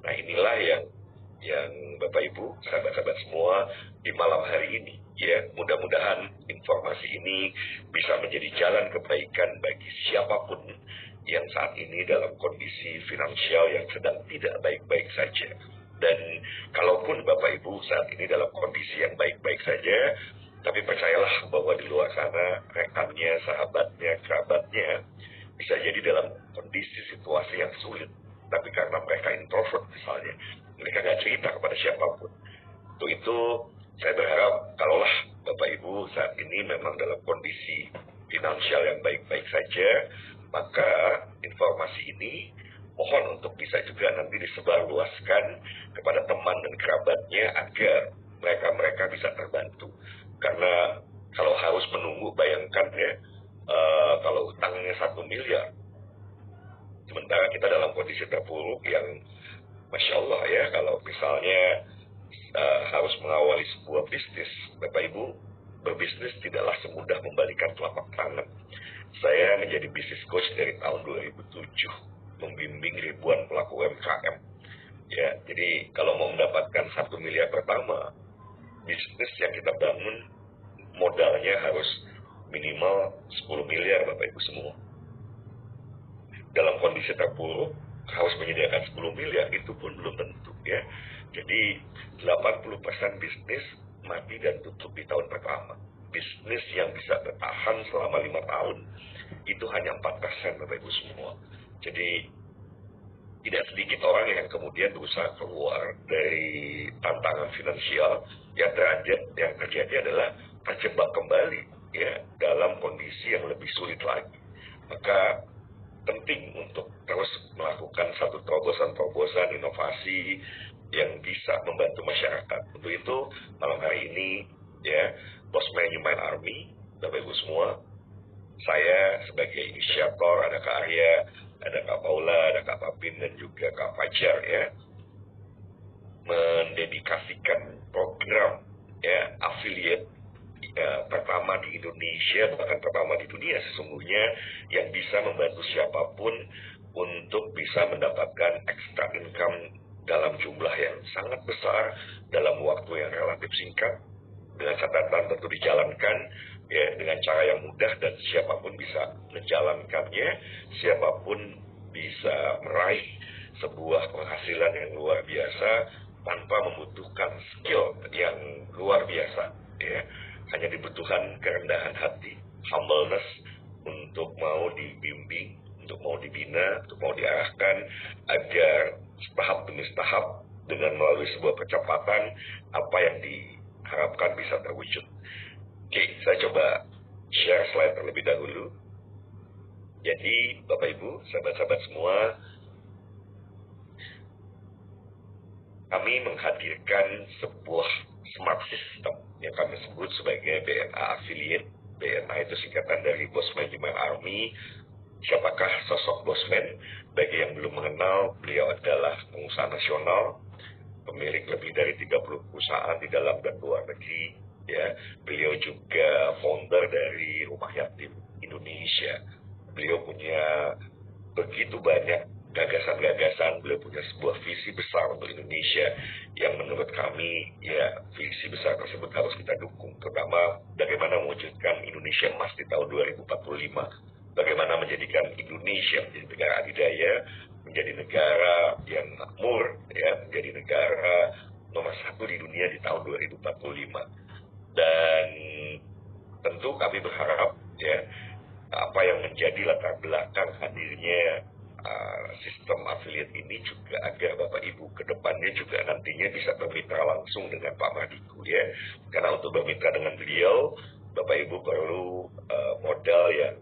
Nah inilah yang Bapak Ibu, sahabat-sahabat semua di malam hari ini, ya mudah-mudahan informasi ini bisa menjadi jalan kebaikan bagi siapapun yang saat ini dalam kondisi finansial yang sedang tidak baik-baik saja. Dan kalaupun Bapak Ibu saat ini dalam kondisi yang baik-baik saja, tapi percayalah bahwa di luar sana rekannya, sahabatnya, kerabatnya bisa jadi dalam kondisi situasi yang sulit. Tapi karena mereka introvert misalnya, mereka nggak cerita kepada siapapun. Untuk itu saya berharap kalaulah Bapak Ibu saat ini memang dalam kondisi finansial yang baik-baik saja, maka informasi ini mohon untuk bisa juga nanti disebarluaskan kepada teman dan kerabatnya agar mereka bisa terbantu. Karena kalau harus menunggu, bayangkan ya, kalau utangnya 1 miliar, sementara kita dalam kondisi terpuruk yang Masya Allah ya, kalau misalnya harus mengawali sebuah bisnis, Bapak Ibu, berbisnis tidaklah semudah membalikan telapak tangan. Saya menjadi bisnis coach dari tahun 2007, membimbing ribuan pelaku UMKM. Ya, jadi kalau mau mendapatkan 1 miliar pertama, bisnis yang kita bangun modalnya harus minimal 10 miliar Bapak Ibu semua. Dalam kondisi terpuruk, harus menyediakan 10 miliar, itu pun belum tentu ya. Jadi 80% bisnis mati dan tutup di tahun pertama. Bisnis yang bisa bertahan selama 5 tahun, itu hanya 4% Bapak Ibu semua. Jadi tidak sedikit orang yang kemudian berusaha keluar dari tantangan finansial, yang terjadi adalah terjebak kembali ya dalam kondisi yang lebih sulit lagi. Maka penting untuk terus melakukan satu terobosan-terobosan inovasi yang bisa membantu masyarakat. Untuk itu malam hari ini ya, Bosman Human Army, Bapak Ibu semua, saya sebagai inisiator, ada Kak Arya, ada Kak Paula, ada Kak Papin, dan juga Kak Fajar ya, mendedikasikan program ya affiliate pertama di Indonesia, bahkan pertama di dunia sesungguhnya, yang bisa membantu siapapun untuk bisa mendapatkan extra income dalam jumlah yang sangat besar dalam waktu yang relatif singkat, dengan catatan tentu dijalankan ya dengan cara yang mudah dan siapapun bisa menjalankannya, siapapun bisa meraih sebuah penghasilan yang luar biasa tanpa membutuhkan skill yang luar biasa ya. Hanya dibutuhkan kerendahan hati, humbleness, untuk mau dibimbing, untuk mau dibina, untuk mau diarahkan agar tahap demi tahap dengan melalui sebuah kecepatan apa yang diharapkan bisa terwujud. Oke, saya coba share slide terlebih dahulu. Jadi Bapak Ibu, sahabat-sahabat semua, kami menghadirkan sebuah smart system yang kami sebut sebagai BNA Affiliate. BNA itu singkatan dari Bosman Human Army. Siapakah sosok Bosman? Bagi yang belum mengenal, beliau adalah pengusaha nasional, pemilik lebih dari 30 perusahaan di dalam dan luar negeri. Ya, beliau juga founder dari Rumah Yatim Indonesia. Beliau punya begitu banyak gagasan-gagasan, beliau punya sebuah visi besar untuk Indonesia yang menurut kami ya visi besar tersebut harus kita dukung, terutama bagaimana mewujudkan Indonesia emas di tahun 2045, bagaimana menjadikan Indonesia menjadi negara adidaya, menjadi negara yang makmur ya, menjadi negara nomor 1 di dunia di tahun 2045. Dan tentu kami berharap ya apa yang menjadi latar belakang hadirnya sistem affiliate ini juga agar Bapak Ibu ke depannya juga nantinya bisa bermitra langsung dengan Pak Madiku ya. Karena untuk bermitra dengan beliau, Bapak Ibu perlu modal yang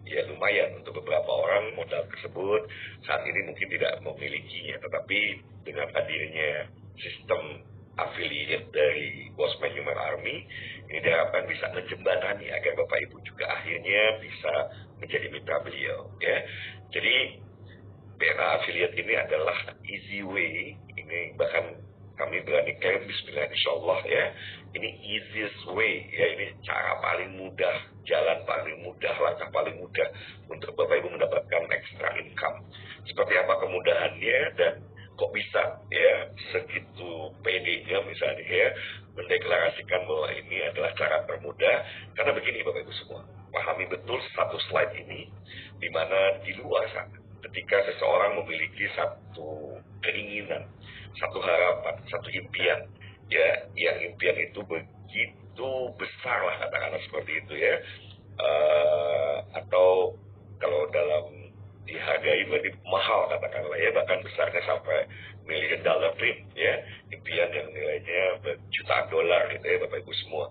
ya lumayan. Untuk beberapa orang modal tersebut saat ini mungkin tidak memilikinya, tetapi dengan hadirnya sistem affiliate dari Bosman Human Army ini diharapkan bisa menjembatani agar Bapak Ibu juga akhirnya bisa menjadi mitra beliau ya. Jadi BNA affiliate ini adalah easy way, ini bahkan kami berani klaim bismillah insyaallah ya, ini easiest way ya, ini cara paling mudah, jalan paling mudah, langkah paling mudah untuk Bapak Ibu mendapatkan extra income. Seperti apa kemudahannya dan kok bisa bisa ya segitu pedenya misalnya ya mendeklarasikan bahwa ini adalah cara termudah. Karena begini Bapak Ibu semua, pahami betul satu slide ini, di mana di luar sana ketika seseorang memiliki satu keinginan, satu harapan, satu impian, ya yang impian itu begitu besar lah katakanlah seperti itu ya, atau kalau dalam dihargai berarti mahal katakanlah ya, bahkan besarnya sampai million dollar dream ya, impian yang nilainya berjutaan dolar gitu ya Bapak Ibu semua.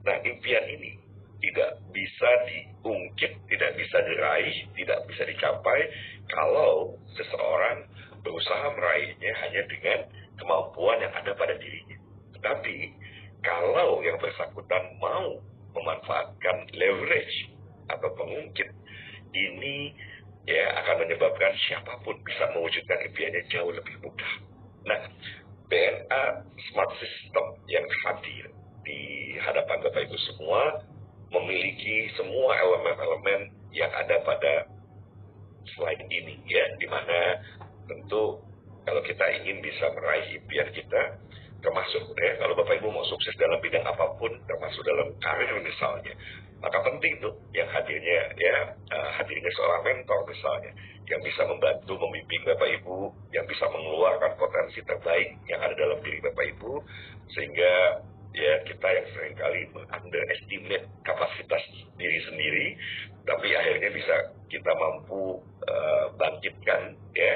Nah impian ini tidak bisa diungkit, tidak bisa diraih, tidak bisa dicapai kalau seseorang berusaha meraihnya hanya dengan kemampuan yang ada pada dirinya. Tetapi kalau yang bersangkutan mau memanfaatkan leverage atau pengungkit, ini ya akan menyebabkan siapapun bisa mewujudkan impiannya jauh lebih mudah. Nah, BNA Smart System yang hadir di hadapan Bapak Ibu semua memiliki semua elemen-elemen yang ada pada slide ini ya, dimana tentu kalau kita ingin bisa meraih impian kita, termasuk ya kalau Bapak Ibu mau sukses dalam bidang apapun, termasuk dalam karir misalnya, maka penting tuh yang hadirnya ya hadirnya seorang mentor misalnya yang bisa membantu membimbing Bapak Ibu, yang bisa mengeluarkan potensi terbaik yang ada dalam diri Bapak Ibu, sehingga ya kita yang seringkali underestimate kapasitas diri sendiri, tapi akhirnya bisa kita mampu bangkitkan ya,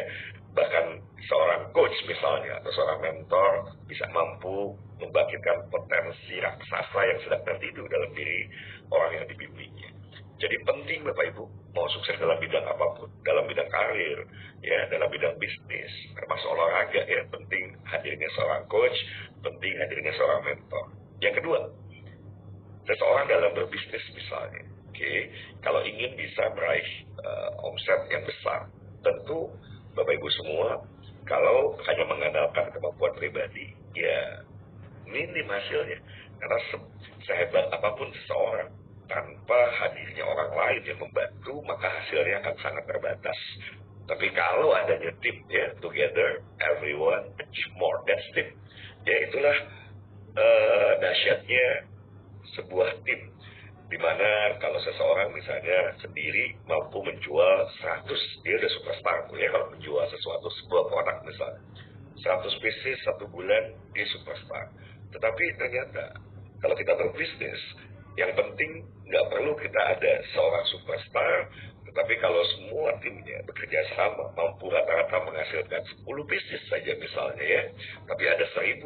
bahkan seorang coach misalnya atau seorang mentor bisa mampu membangkitkan potensi raksasa yang sedang tertidur dalam diri orang yang dibimbingnya. Jadi penting Bapak Ibu mau sukses dalam bidang apapun, dalam bidang karir, ya dalam bidang bisnis, termasuk olahraga ya, penting hadirnya seorang coach, penting hadirnya seorang mentor. Yang kedua, seseorang dalam berbisnis misalnya, kalau ingin bisa meraih omset yang besar, tentu Bapak Ibu semua, kalau hanya mengandalkan kemampuan pribadi, ya minim hasilnya. Karena sehebat apapun seseorang, tanpa hadirnya orang lain yang membantu, maka hasilnya akan sangat terbatas. Tapi kalau adanya tim, ya, together, everyone achieve more. That's team. Ya, itulah dahsyatnya sebuah tim. Dimana kalau seseorang misalnya sendiri mampu menjual 100, dia udah superstar ya kalau menjual sesuatu, sebuah produk misalnya 100 pieces satu bulan, dia superstar. Tetapi ternyata kalau kita berbisnis, yang penting nggak perlu kita ada seorang superstar, tetapi kalau semua timnya bekerja sama mampu rata-rata menghasilkan 10 pieces saja misalnya ya, tapi ada 1000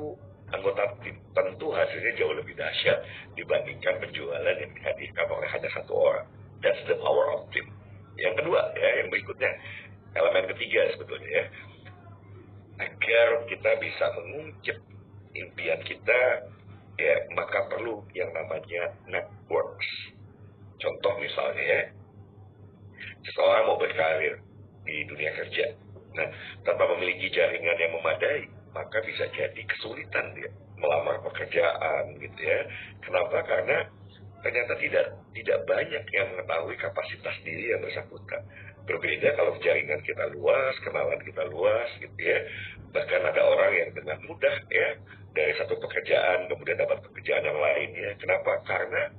anggota tim, tentu hasilnya jauh lebih dahsyat dibandingkan penjualan yang dihadirkan oleh hanya satu orang. That's the power of team. Yang kedua ya, yang berikutnya, elemen ketiga sebetulnya ya, agar kita bisa mengungkit impian kita ya, maka perlu yang namanya networks. Contoh misalnya ya, seseorang mau berkarir di dunia kerja, nah tanpa memiliki jaringan yang memadai, maka bisa jadi kesulitan dia melamar pekerjaan gitu ya. Kenapa? Karena ternyata tidak banyak yang mengetahui kapasitas diri yang bersangkutan. Berbeda kalau jaringan kita luas, kenalan kita luas gitu ya. Bahkan ada orang yang dengan mudah ya dari satu pekerjaan kemudian dapat pekerjaan yang lainnya. Kenapa? Karena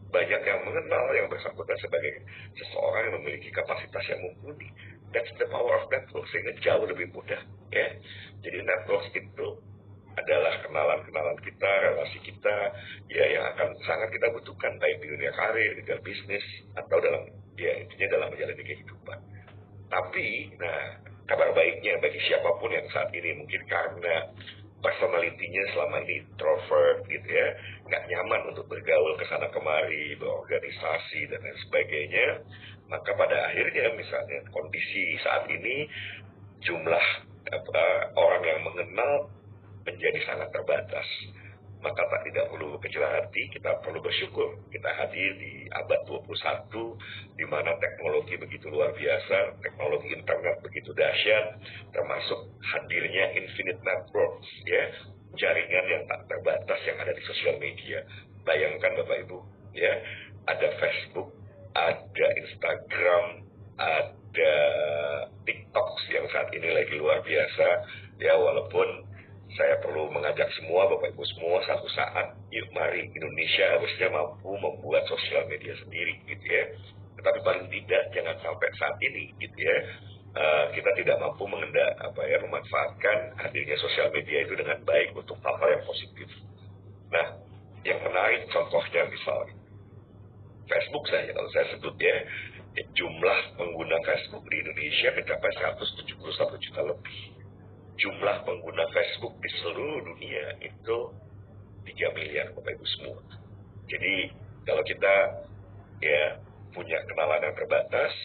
banyak yang mengenal yang bersangkutan sebagai seseorang yang memiliki kapasitas yang mumpuni. That's the power of network, sehingga jauh lebih mudah ya. Jadi network itu adalah kenalan-kenalan kita, relasi kita ya yang akan sangat kita butuhkan baik di dunia karir, di dunia bisnis, atau dalam ya intinya dalam menjalani kehidupan. Tapi nah kabar baiknya bagi siapapun yang saat ini mungkin karena personalitinya selama ini introvert gitu ya, nggak nyaman untuk bergaul ke sana kemari, berorganisasi dan lain sebagainya, maka pada akhirnya misalnya kondisi saat ini jumlah orang yang mengenal menjadi sangat terbatas. Maka tidak perlu kecil hati, kita perlu bersyukur kita hadir di abad 21 di mana teknologi begitu luar biasa, teknologi internet begitu dahsyat, termasuk hadirnya infinite networks ya, jaringan yang tak terbatas yang ada di sosial media. Bayangkan Bapak Ibu ya, ada Facebook, ada Instagram, ada TikTok yang saat ini lagi luar biasa ya, walaupun semua, Bapak Ibu semua, satu saat, yuk mari Indonesia harusnya mampu membuat sosial media sendiri gitu ya. Tetapi paling tidak jangan sampai saat ini gitu ya, kita tidak mampu memanfaatkan hadirnya sosial media itu dengan baik untuk hal-hal yang positif. Nah, yang menarik contohnya misalnya Facebook saja, kalau saya sebut ya, jumlah pengguna Facebook di Indonesia mencapai 171 juta lebih. Jumlah pengguna Facebook di seluruh dunia itu 3 miliar Bapak Ibu semua. Jadi kalau kita ya punya kenalan yang terbatas,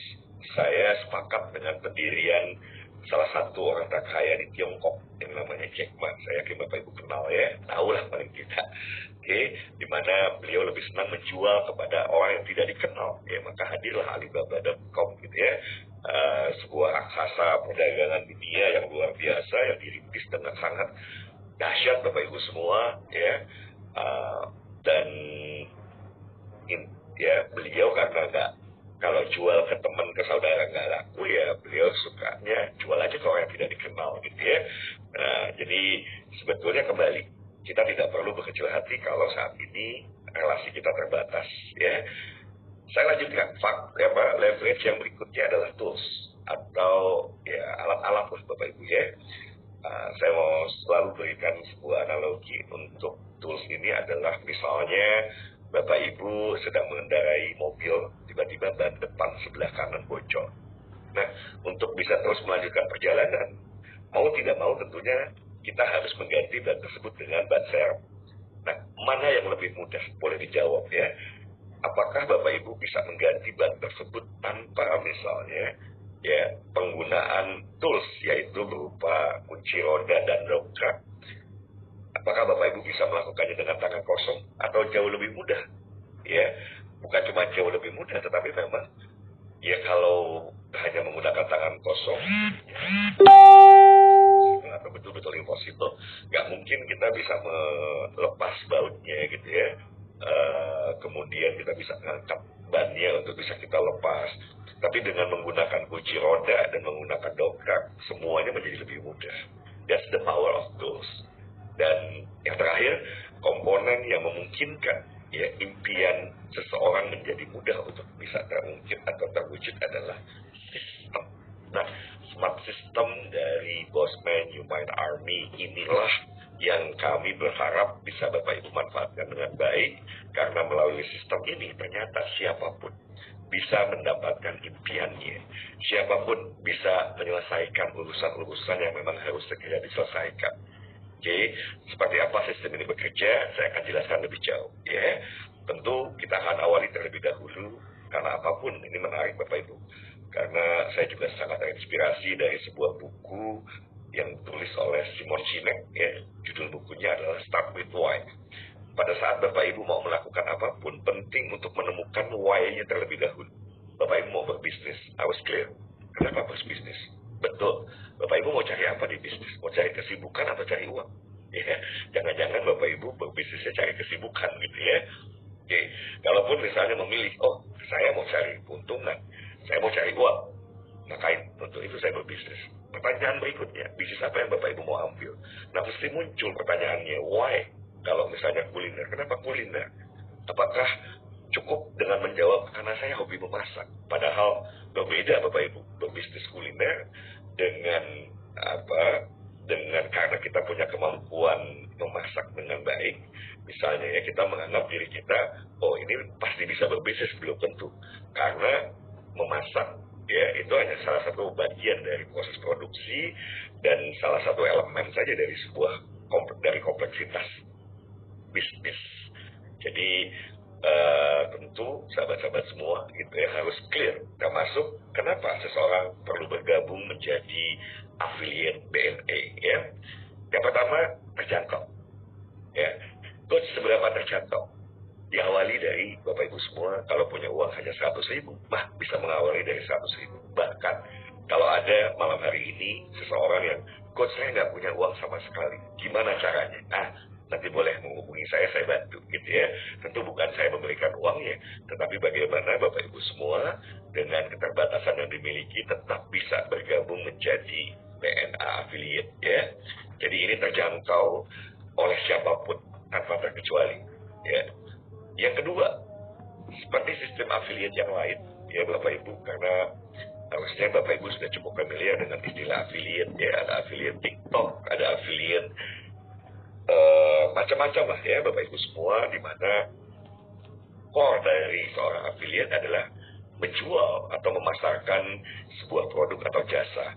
saya sepakat dengan pendirian salah satu orang terkaya di Tiongkok yang namanya Jack Ma. Saya yakin Bapak Ibu kenal ya, tahulah paling tidak. Oke, di mana beliau lebih senang menjual kepada orang yang tidak dikenal. Ya, maka hadirlah Alibaba.com gitu ya. Sebuah raksasa perdagangan dunia yang luar biasa yang dirintis dengan sangat dahsyat Bapak Ibu semua ya. Dan ya beliau karena nggak, kalau jual ke teman ke saudara nggak laku ya beliau sukanya jual aja ke orang yang tidak dikenal gitu ya. Nah, jadi sebetulnya kembali kita tidak perlu berkecil hati kalau saat ini relasi kita terbatas ya. Saya lanjutkan leverage yang berikutnya adalah tools atau ya alat-alat lah Bapak Ibu ya. Saya mau selalu berikan sebuah analogi untuk tools ini adalah misalnya Bapak Ibu sedang mengendarai mobil, tiba-tiba ban depan sebelah kanan bocor. Nah, untuk bisa terus melanjutkan perjalanan, mau tidak mau tentunya kita harus mengganti ban tersebut dengan ban serep. Nah, mana yang lebih mudah? Boleh dijawab ya. Apakah Bapak Ibu bisa mengganti ban tersebut tanpa misalnya ya penggunaan tools, yaitu berupa kunci roda dan dongkrak? Apakah Bapak Ibu bisa melakukannya dengan tangan kosong atau jauh lebih mudah? Ya, bukan cuma jauh lebih mudah, tetapi memang ya kalau hanya menggunakan tangan kosong atau betul-betul impossible, nggak mungkin kita bisa melepas bautnya gitu ya. Kemudian kita bisa mengangkat bannya untuk bisa kita lepas. Tapi dengan menggunakan kunci roda dan menggunakan dongkrak, semuanya menjadi lebih mudah. That's the power of tools. Dan yang terakhir, komponen yang memungkinkan ya impian seseorang menjadi mudah untuk bisa terungkit atau terwujud adalah sistem. Nah, smart system dari Bosman Human Army inilah yang kami berharap bisa Bapak Ibu manfaatkan dengan baik, karena melalui sistem ini ternyata siapapun bisa mendapatkan impiannya. Siapapun bisa menyelesaikan urusan-urusan yang memang harus segera diselesaikan. Oke, seperti apa sistem ini bekerja, saya akan jelaskan lebih jauh. Ya, tentu kita akan awali terlebih dahulu, karena apapun ini menarik Bapak Ibu. Karena saya juga sangat terinspirasi dari sebuah buku yang ditulis oleh Simon Sinek, ya, judul bukunya adalah Start with Why. Pada saat Bapak Ibu mau melakukan apapun, penting untuk menemukan why-nya terlebih dahulu. Bapak Ibu mau berbisnis, harus clear. Kenapa berbisnis? Betul. Bapak Ibu mau cari apa di bisnis? Mau cari kesibukan atau cari uang? Ya, jangan-jangan Bapak Ibu berbisnisnya cari kesibukan gitu ya. Oke, kalaupun misalnya memilih, oh saya mau cari keuntungan, saya mau cari uang, maka untuk itu saya berbisnis. Pertanyaan berikutnya, bisnis apa yang Bapak Ibu mau ambil? Nah, mesti muncul pertanyaannya, why? Kalau misalnya kuliner, kenapa kuliner? Apakah cukup dengan menjawab karena saya hobi memasak? Padahal berbeda Bapak Ibu, berbisnis kuliner dengan karena kita punya kemampuan memasak dengan baik. Misalnya ya, kita menganggap diri kita, oh ini pasti bisa berbisnis, belum tentu. Karena memasak ya itu hanya salah satu bagian dari proses produksi dan salah satu elemen saja dari dari kompleksitas bisnis. Jadi tentu sahabat-sahabat semua itu yang harus clear, termasuk kenapa seseorang perlu bergabung menjadi affiliate BNA ya. Yang pertama, terjangkau ya. Coach, seberapa terjangkau? Diawali dari Bapak Ibu semua, kalau punya uang hanya 100.000, bisa mengawali dari 100.000. Bahkan kalau ada malam hari ini seseorang yang, coach saya nggak punya uang sama sekali, gimana caranya? Nanti boleh menghubungi saya bantu gitu ya. Tentu bukan saya memberikan uangnya, tetapi bagaimana Bapak Ibu semua dengan keterbatasan yang dimiliki tetap bisa bergabung menjadi BNA affiliate ya. Jadi ini terjangkau oleh siapapun tanpa terkecuali. Ya. Yang kedua, seperti sistem affiliate yang lain, ya Bapak Ibu, karena harusnya Bapak Ibu sudah cukup familiar dengan istilah affiliate, ya ada affiliate TikTok, ada affiliate macam-macam lah ya Bapak Ibu semua, di mana core dari seorang affiliate adalah menjual atau memasarkan sebuah produk atau jasa.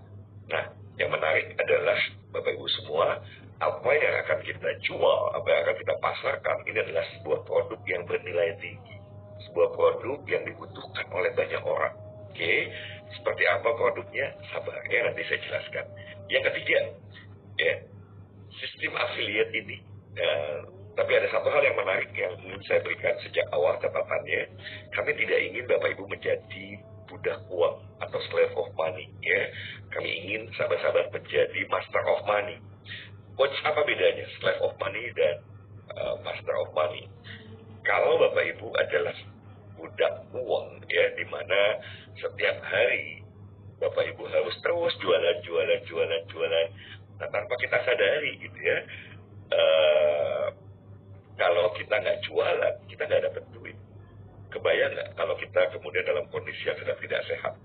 Nah, yang menarik adalah Bapak Ibu semua, apa yang akan kita jual, apa yang akan kita pasarkan, ini adalah sebuah produk yang bernilai tinggi, sebuah produk yang dibutuhkan oleh banyak orang. Oke, seperti apa produknya? Sabar ya, nanti saya jelaskan. Yang ketiga, ya, sistem affiliate ini. Tapi ada satu hal yang menarik yang ingin saya berikan sejak awal catatannya. Kami tidak ingin Bapak Ibu menjadi budak uang atau slave of money. Ya, kami ingin sahabat-sahabat menjadi master of money. Apa bedanya slave of money dan master of money? Kalau Bapak Ibu adalah budak uang, ya, di mana setiap hari Bapak Ibu harus terus jualan, nah, tanpa kita sadari gitu ya. Kalau kita nggak jualan, kita nggak dapat duit. Kebayang nggak kalau kita kemudian dalam kondisi yang sedang tidak sehat?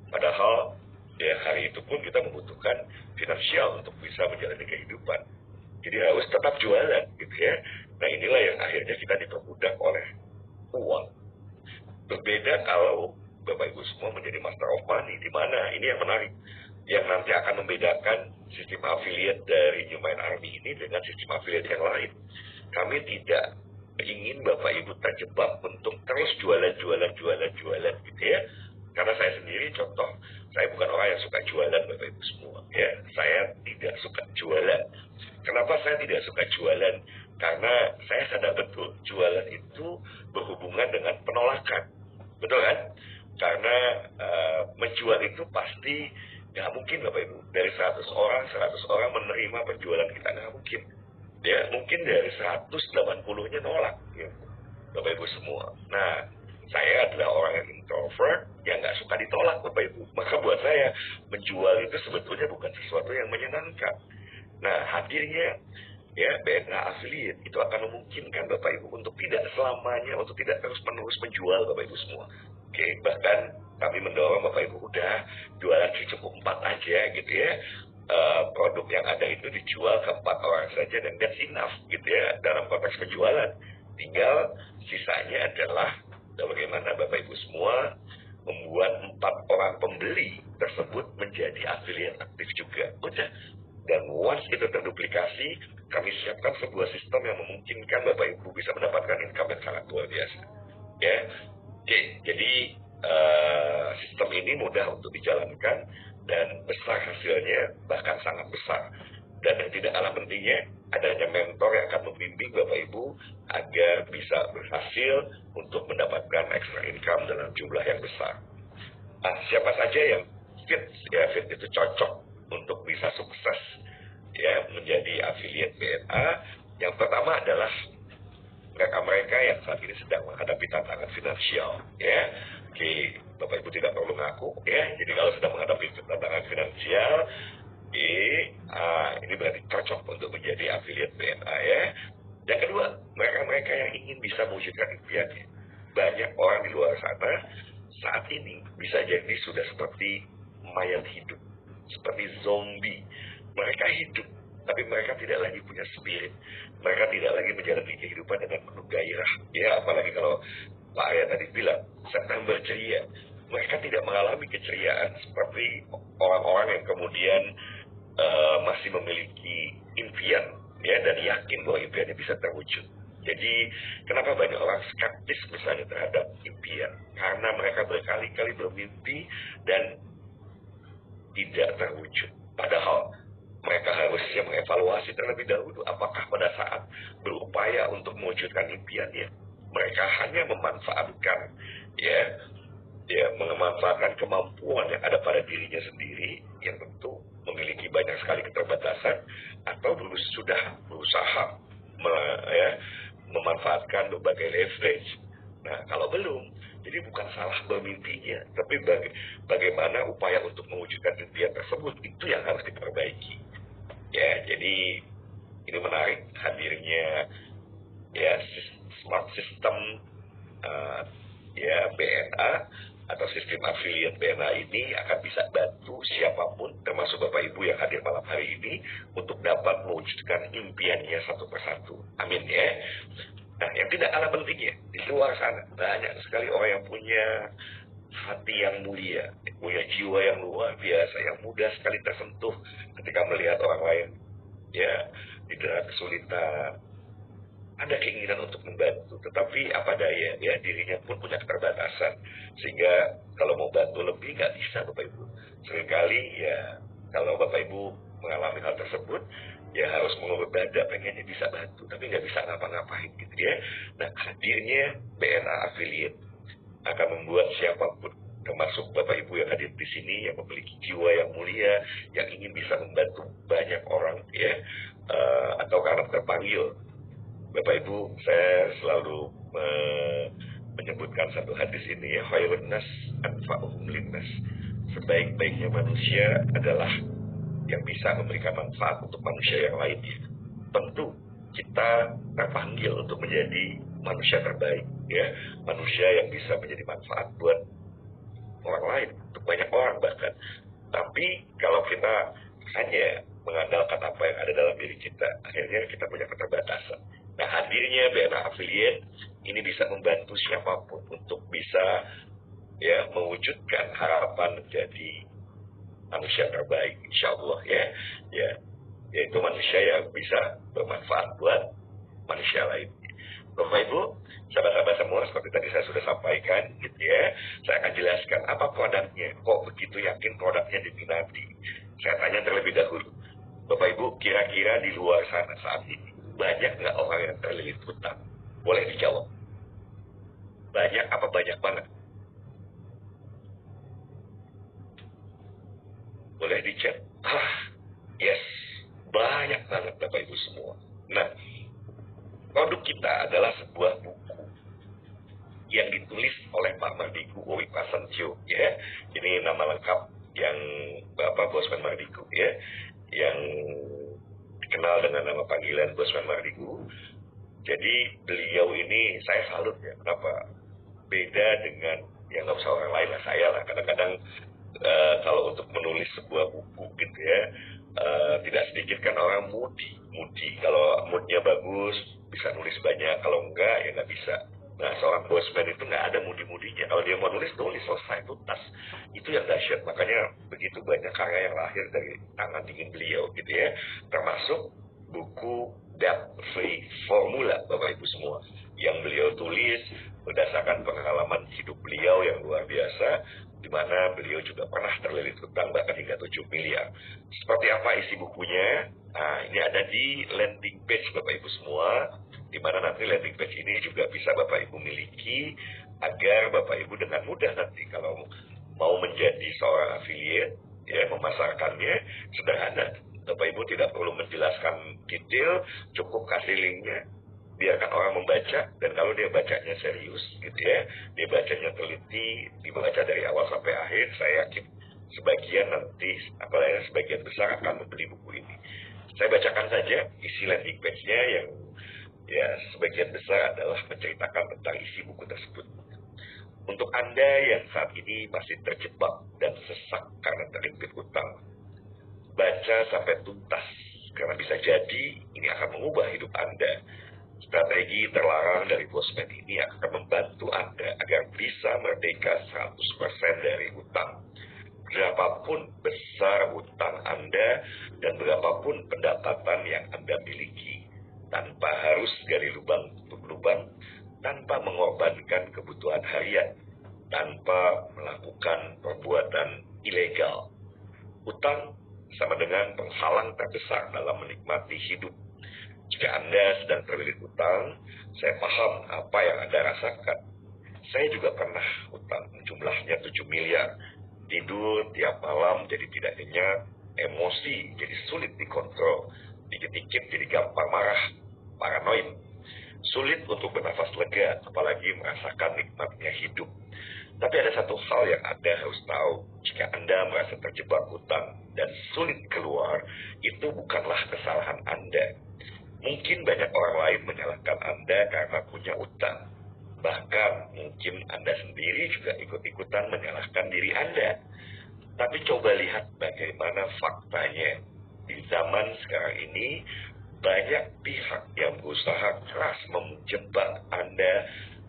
Padahal ya hari itu pun kita membutuhkan finansial untuk bisa menjalani kehidupan. Jadi harus tetap jualan gitu ya. Nah inilah yang akhirnya kita diperbudak oleh uang. Berbeda kalau Bapak Ibu semua menjadi master of money, di mana ini yang menarik, yang nanti akan membedakan sistem affiliate dari New Mind Army ini dengan sistem affiliate yang lain. Kami tidak ingin Bapak Ibu terjebak untuk terus jualan gitu ya. Karena saya sendiri contoh, saya bukan orang yang suka jualan Bapak Ibu semua. Ya, saya tidak suka jualan. Kenapa saya tidak suka jualan? Karena saya sadar betul jualan itu berhubungan dengan penolakan. Betul kan? Karena menjual itu pasti nggak mungkin Bapak Ibu. Dari 100 orang menerima penjualan kita, nggak mungkin. Ya, mungkin dari 180-nya nolak. Ya. Bapak Ibu semua. Nah, saya adalah orang yang introvert, yang nggak suka ditolak Bapak Ibu. Maka buat saya, menjual itu sebetulnya bukan sesuatu yang menyenangkan. Nah, hadirnya ya BNA affiliate itu akan memungkinkan Bapak Ibu untuk tidak selamanya, untuk tidak terus-menerus menjual Bapak Ibu semua. Oke, bahkan kami mendorong Bapak Ibu udah jualan cukup 4 aja gitu ya. Produk yang ada itu dijual ke 4 orang saja dan that's enough gitu ya dalam konteks penjualan. Tinggal sisanya adalah bagaimana Bapak Ibu semua membuat 4 orang pembeli tersebut menjadi affiliate aktif juga. Udah. Dan once itu terduplikasi, kami siapkan sebuah sistem yang memungkinkan Bapak Ibu bisa mendapatkan income yang sangat luar biasa. Ya, oke. Jadi sistem ini mudah untuk dijalankan dan besar hasilnya, bahkan sangat besar. Dan yang tidak kalah pentingnya, adanya mentor yang akan membimbing Bapak Ibu agar bisa berhasil untuk mendapatkan extra income dalam jumlah yang besar. Nah, siapa saja yang fit, ya fit itu cocok untuk bisa sukses ya menjadi affiliate BNA. Yang pertama adalah mereka-mereka yang saat ini sedang menghadapi tantangan finansial, ya. Oke, Bapak Ibu tidak perlu ngaku, ya. Jadi kalau sedang menghadapi tantangan finansial, ini berarti cocok untuk menjadi affiliate BNA, ya. Yang kedua, mereka-mereka yang ingin bisa mewujudkan impiannya. Banyak orang di luar sana saat ini bisa jadi sudah seperti mayat hidup, seperti zombie. Mereka hidup, tapi mereka tidak lagi punya spirit. Mereka tidak lagi menjalani kehidupan dengan penuh gairah. Ya, apalagi kalau Pak Arya tadi bilang, September ceria. Mereka tidak mengalami keceriaan seperti orang-orang yang kemudian masih memiliki impian, ya, dan yakin bahwa impiannya bisa terwujud. Jadi, kenapa banyak orang skeptis misalnya terhadap impian? Karena mereka berkali-kali bermimpi dan tidak terwujud. Padahal mereka harusnya mengevaluasi terlebih dahulu apakah pada saat berupaya untuk mewujudkan impiannya mereka hanya memanfaatkan memanfaatkan kemampuan yang ada pada dirinya sendiri yang tentu memiliki banyak sekali keterbatasan, atau sudah berusaha memanfaatkan berbagai leverage. Nah, kalau belum, jadi bukan salah bermimpinya, tapi bagaimana upaya untuk mewujudkan impian tersebut itu yang harus diperbaiki. Ya, jadi Ini menarik hadirnya ya smart system ya BNA atau sistem affiliate BNA ini akan bisa bantu siapapun termasuk Bapak Ibu yang hadir malam hari ini untuk dapat mewujudkan impiannya satu persatu. Amin ya. Nah, yang tidak kalah pentingnya di luar sana banyak sekali orang yang punya hati yang mulia, punya jiwa yang luar biasa, yang mudah sekali tersentuh ketika melihat orang lain ya di dalam kesulitan. Ada keinginan untuk membantu, tetapi apa daya ya, dirinya pun punya keterbatasan, sehingga kalau mau bantu lebih nggak bisa Bapak Ibu. Seringkali ya kalau Bapak Ibu mengalami hal tersebut ya harus mengulur dada, pengennya bisa bantu tapi nggak bisa ngapa-ngapain gitu ya. Nah, hadirnya BNA affiliate akan membuat siapapun termasuk Bapak Ibu yang hadir di sini yang memiliki jiwa yang mulia, yang ingin bisa membantu banyak orang ya, atau karena terpanggil. Bapak Ibu, saya selalu menyebutkan satu hadis ini ya, khairun nas anfa'uhum linnas. Sebaik-baiknya manusia adalah yang bisa memberikan manfaat untuk manusia yang lainnya. Tentu kita terpanggil untuk menjadi manusia terbaik ya, manusia yang bisa menjadi manfaat buat orang lain, untuk banyak orang bahkan. Tapi kalau kita hanya mengandalkan apa yang ada dalam diri kita, akhirnya kita punya keterbatasan. Nah, hadirnya BNA affiliate ini bisa membantu siapapun untuk bisa ya mewujudkan harapan menjadi manusia terbaik, insya Allah ya, yaitu manusia yang bisa bermanfaat buat manusia lain. Bapak Ibu, sahabat-sahabat semua, seperti tadi saya sudah sampaikan gitu ya, saya akan jelaskan apa produknya, kok begitu yakin produknya diminati. Saya tanya terlebih dahulu, Bapak Ibu, kira-kira di luar sana saat ini banyak nggak orang yang terlilit hutang? Boleh dijawab. Banyak apa banyak banget? Boleh dicek. Yes, banyak banget Bapak Ibu semua. Nah, produk kita adalah sebuah buku yang ditulis oleh Pak Mardigu Owi Prasetyo ya. Ini nama lengkap yang Bapak Bosman Mardigu ya, yang dikenal dengan nama panggilan Bosman Mardigu. Jadi beliau ini saya salut ya, kenapa beda dengan yang nggak usah orang lain lah, saya lah kadang-kadang kalau untuk menulis sebuah buku gitu ya, tidak sedikit kan orang moody. Kalau moodnya bagus bisa nulis banyak, kalau enggak ya nggak bisa. Nah, seorang bosman itu nggak ada mudi-mudinya. Kalau dia mau nulis selesai, tuntas. Itu yang dahsyat. Makanya begitu banyak karya yang lahir dari tangan dingin beliau gitu ya. Termasuk buku Debt Free Formula, Bapak Ibu semua, yang beliau tulis berdasarkan pengalaman hidup beliau yang luar biasa, di mana beliau juga pernah terlilit hutang bahkan hingga 7 miliar. Seperti apa isi bukunya? Nah, ini ada di landing page Bapak Ibu semua, di mana nanti landing page ini juga bisa Bapak Ibu miliki agar Bapak Ibu dengan mudah nanti kalau mau menjadi seorang affiliate ya, memasarkannya sederhana. Bapak Ibu tidak perlu menjelaskan detail, cukup kasih linknya, biarkan orang membaca, dan kalau dia bacanya serius gitu ya, dia bacanya teliti, dibaca dari awal sampai akhir, saya yakin sebagian nanti, apalagi sebagian besar akan membeli buku ini. Saya bacakan saja isi landing page-nya yang ya sebagian besar adalah menceritakan tentang isi buku tersebut. Untuk Anda yang saat ini masih terjebak dan sesak karena terlilit utang, baca sampai tuntas, karena bisa jadi ini akan mengubah hidup Anda. Strategi terlarang dari Bosman ini akan membantu Anda agar bisa merdeka 100% dari utang. Berapapun besar utang Anda dan berapapun pendapatan yang Anda miliki, tanpa harus gali lubang tutup lubang, tanpa mengorbankan kebutuhan harian, tanpa melakukan perbuatan ilegal. Utang sama dengan penghalang terbesar dalam menikmati hidup. Jika Anda sedang terlilit utang, saya paham apa yang Anda rasakan. Saya juga pernah utang, jumlahnya 7 miliar. Tidur tiap malam jadi tidak nyenyak, emosi jadi sulit dikontrol, dikit-dikit jadi gampang marah, paranoid. Sulit untuk bernafas lega, apalagi merasakan nikmatnya hidup. Tapi ada satu hal yang Anda harus tahu, jika Anda merasa terjebak hutang dan sulit keluar, itu bukanlah kesalahan Anda. Mungkin banyak orang lain menyalahkan Anda karena punya utang. Bahkan mungkin Anda sendiri juga ikut-ikutan menyalahkan diri Anda. Tapi coba lihat bagaimana faktanya. Di zaman sekarang ini, banyak pihak yang berusaha keras menjebak Anda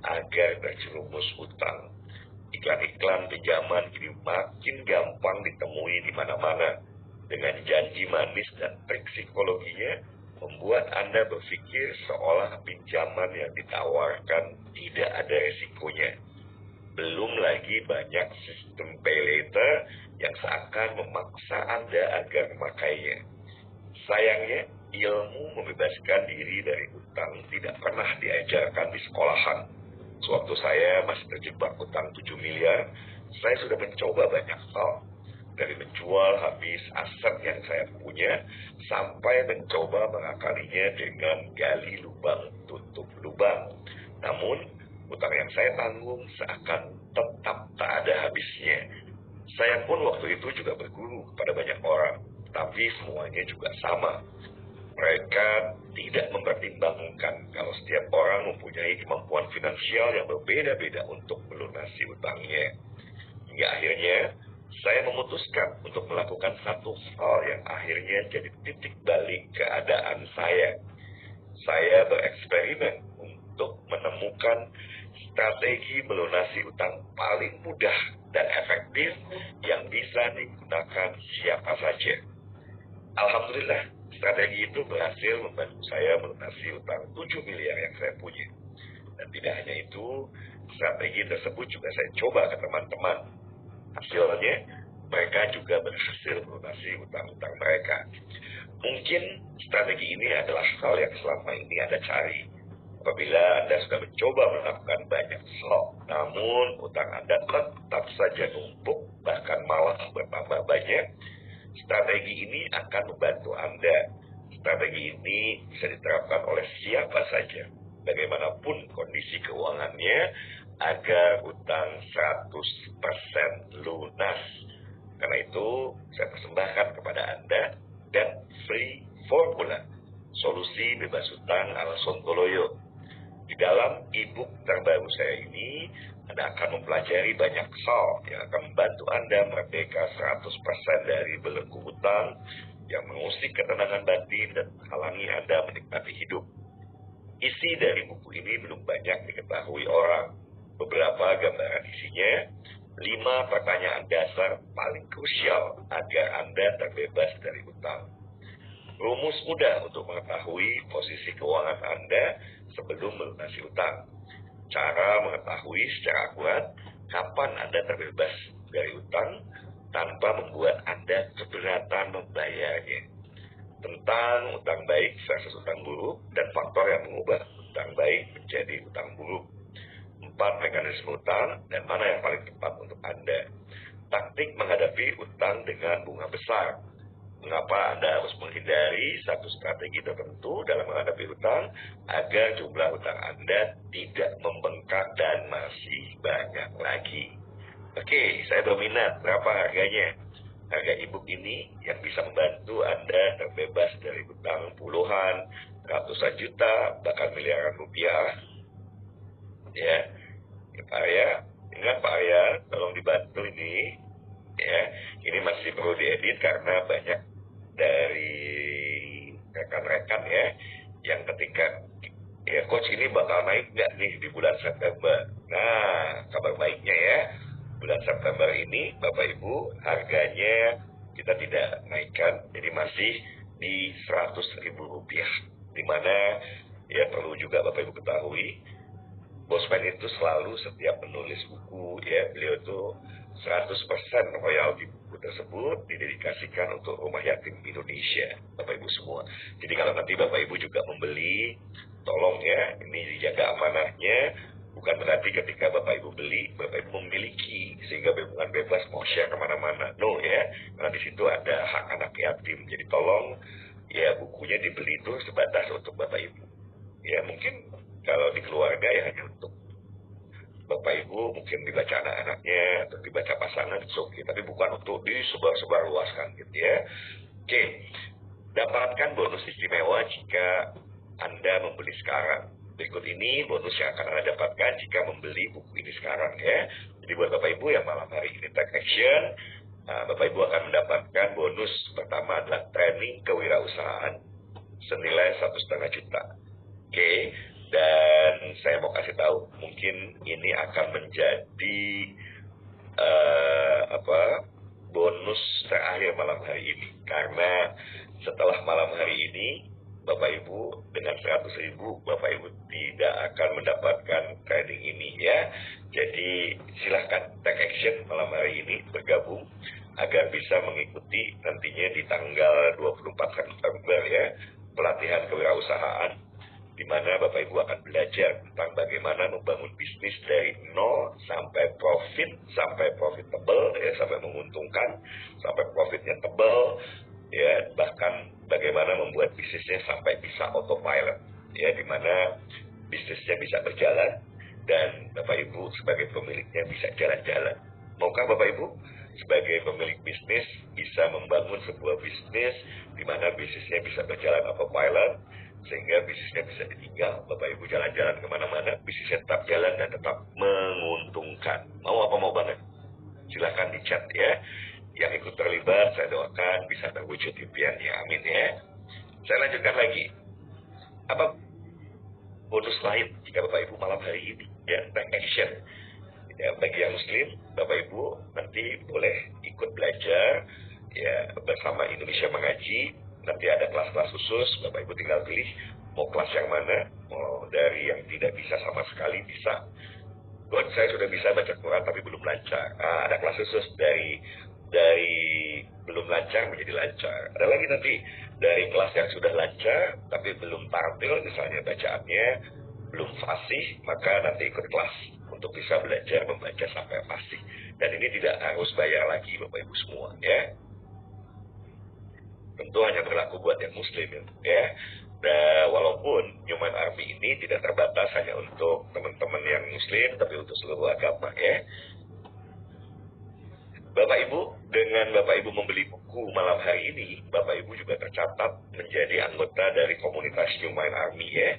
agar terjerumus utang. Iklan-iklan pinjaman kini makin gampang ditemui di mana-mana. Dengan janji manis dan trik psikologinya, membuat Anda berpikir seolah pinjaman yang ditawarkan tidak ada resikonya. Belum lagi banyak sistem pay later yang seakan memaksa Anda agar memakainya. Sayangnya, ilmu membebaskan diri dari utang tidak pernah diajarkan di sekolahan. Sewaktu saya masih terjebak utang 7 miliar, saya sudah mencoba banyak hal. Dari menjual habis aset yang saya punya, sampai mencoba mengakalinya dengan gali lubang tutup lubang. Namun, utang yang saya tanggung seakan tetap tak ada habisnya. Saya pun waktu itu juga berguru kepada banyak orang, tapi semuanya juga sama. Mereka tidak mempertimbangkan kalau setiap orang mempunyai kemampuan finansial yang berbeda-beda untuk melunasi utangnya. Hingga akhirnya, saya memutuskan untuk melakukan satu hal yang akhirnya jadi titik balik keadaan saya. Saya bereksperimen untuk menemukan strategi melunasi utang paling mudah dan efektif yang bisa digunakan siapa saja. Alhamdulillah, strategi itu berhasil membantu saya melunasi utang 7 miliar yang saya punya. Dan tidak hanya itu, strategi tersebut juga saya coba ke teman-teman. Hasilnya, mereka juga berhasil melunasi utang-utang mereka. Mungkin strategi ini adalah hal yang selama ini Anda cari. Apabila Anda sudah mencoba melakukan banyak hal, namun utang Anda tetap saja numpuk, bahkan malah bertambah banyak, strategi ini akan membantu Anda. Strategi ini bisa diterapkan oleh siapa saja, bagaimanapun kondisi keuangannya, agar utang 100% lunas. Karena itu, saya persembahkan kepada Anda dan free formula, solusi bebas utang ala Sontoloyo. Di dalam e-book terbaru saya ini, Anda akan mempelajari banyak hal yang akan membantu Anda merdeka 100% dari belenggu utang yang mengusik ketenangan batin dan menghalangi Anda menikmati hidup. Isi dari buku ini belum banyak diketahui orang. Beberapa gambaran isinya, 5 pertanyaan dasar paling krusial agar Anda terbebas dari utang. Rumus mudah untuk mengetahui posisi keuangan Anda sebelum melunasi utang. Cara mengetahui secara akurat kapan Anda terbebas dari utang tanpa membuat Anda keberatan membayarnya. Tentang utang baik versus utang buruk dan faktor yang mengubah utang baik menjadi utang buruk. 4 mekanisme utang dan mana yang paling tepat untuk Anda. Taktik menghadapi utang dengan bunga besar. Mengapa Anda harus menghindari satu strategi tertentu dalam menghadapi utang agar jumlah utang Anda tidak membengkak dan masih banyak lagi. Oke, saya berminat. Berapa harganya? Harga e-book ini yang bisa membantu Anda terbebas dari utang puluhan, ratusan juta, bahkan miliaran rupiah. Ya, Pak Arya, ingat Pak Arya, tolong dibantu ini. Ya, ini masih perlu diedit karena banyak dari rekan-rekan ya yang ketika ya coach ini bakal naik nggak nih di bulan September. Nah, kabar baiknya ya, bulan September ini Bapak Ibu harganya kita tidak naikkan, jadi masih di Rp100.000, dimana ya perlu juga Bapak Ibu ketahui, Bosman itu selalu setiap menulis buku ya, beliau itu 100% royalti buku tersebut didedikasikan untuk rumah yatim Indonesia, Bapak Ibu semua. Jadi kalau nanti Bapak Ibu juga membeli, tolong ya, ini dijaga amanahnya. Bukan berarti ketika Bapak Ibu beli, Bapak Ibu memiliki sehingga bukan bebas mau share kemana-mana. No ya, karena di situ ada hak anak yatim. Jadi tolong ya bukunya dibeli itu sebatas untuk Bapak Ibu. Ya mungkin kalau di keluarga ya hanya untuk Bapak Ibu, mungkin dibaca anak-anaknya atau dibaca pasangan, okay. Tapi bukan untuk disebar-sebar luaskan gitu ya. Oke, dapatkan bonus istimewa jika Anda membeli sekarang. Berikut ini bonus yang akan Anda dapatkan jika membeli buku ini sekarang ya. Jadi buat Bapak Ibu yang malam hari ini take action, Bapak Ibu akan mendapatkan bonus pertama adalah training kewirausahaan senilai 1,5 juta. Oke, dan saya mau kasih tahu, mungkin ini akan menjadi bonus terakhir malam hari ini, karena setelah malam hari ini Bapak Ibu dengan 100.000 Bapak Ibu tidak akan mendapatkan training ini ya. Jadi silahkan take action malam hari ini, bergabung agar bisa mengikuti nantinya di tanggal 24 September ya, pelatihan kewirausahaan, di mana Bapak Ibu akan belajar tentang bagaimana membangun bisnis dari nol sampai profit, sampai profitable ya, sampai menguntungkan, sampai profitnya tebal ya, bahkan bagaimana membuat bisnisnya sampai bisa autopilot ya, di mana bisnisnya bisa berjalan dan Bapak Ibu sebagai pemiliknya bisa jalan-jalan. Maukah Bapak Ibu sebagai pemilik bisnis bisa membangun sebuah bisnis di mana bisnisnya bisa berjalan autopilot, sehingga bisnisnya bisa ditinggal, Bapak Ibu jalan-jalan kemana-mana, bisnisnya tetap jalan dan tetap menguntungkan. Mau apa mau banget? Silahkan di chat ya. Yang ikut terlibat, saya doakan bisa terwujud impiannya. Amin ya. Saya lanjutkan lagi. Apa bonus lain jika Bapak Ibu malam hari ini ya, take action. Ya, bagi yang Muslim, Bapak Ibu nanti boleh ikut belajar ya bersama Indonesia Mengaji. Nanti ada kelas-kelas khusus, Bapak Ibu tinggal pilih mau kelas yang mana. Mau dari yang tidak bisa sama sekali bisa. Buat saya sudah bisa baca Quran tapi belum lancar. Ada kelas khusus dari belum lancar menjadi lancar. Ada lagi nanti dari kelas yang sudah lancar tapi belum tartil, misalnya bacaannya belum fasih, maka nanti ikut kelas untuk bisa belajar membaca sampai fasih. Dan ini tidak harus bayar lagi Bapak Ibu semua ya. Tentu hanya berlaku buat yang Muslim ya. Dan walaupun Human Army ini tidak terbatas hanya untuk teman-teman yang Muslim, tapi untuk seluruh agama ya. Bapak Ibu, dengan Bapak Ibu membeli buku malam hari ini, Bapak Ibu juga tercatat menjadi anggota dari komunitas Human Army ya.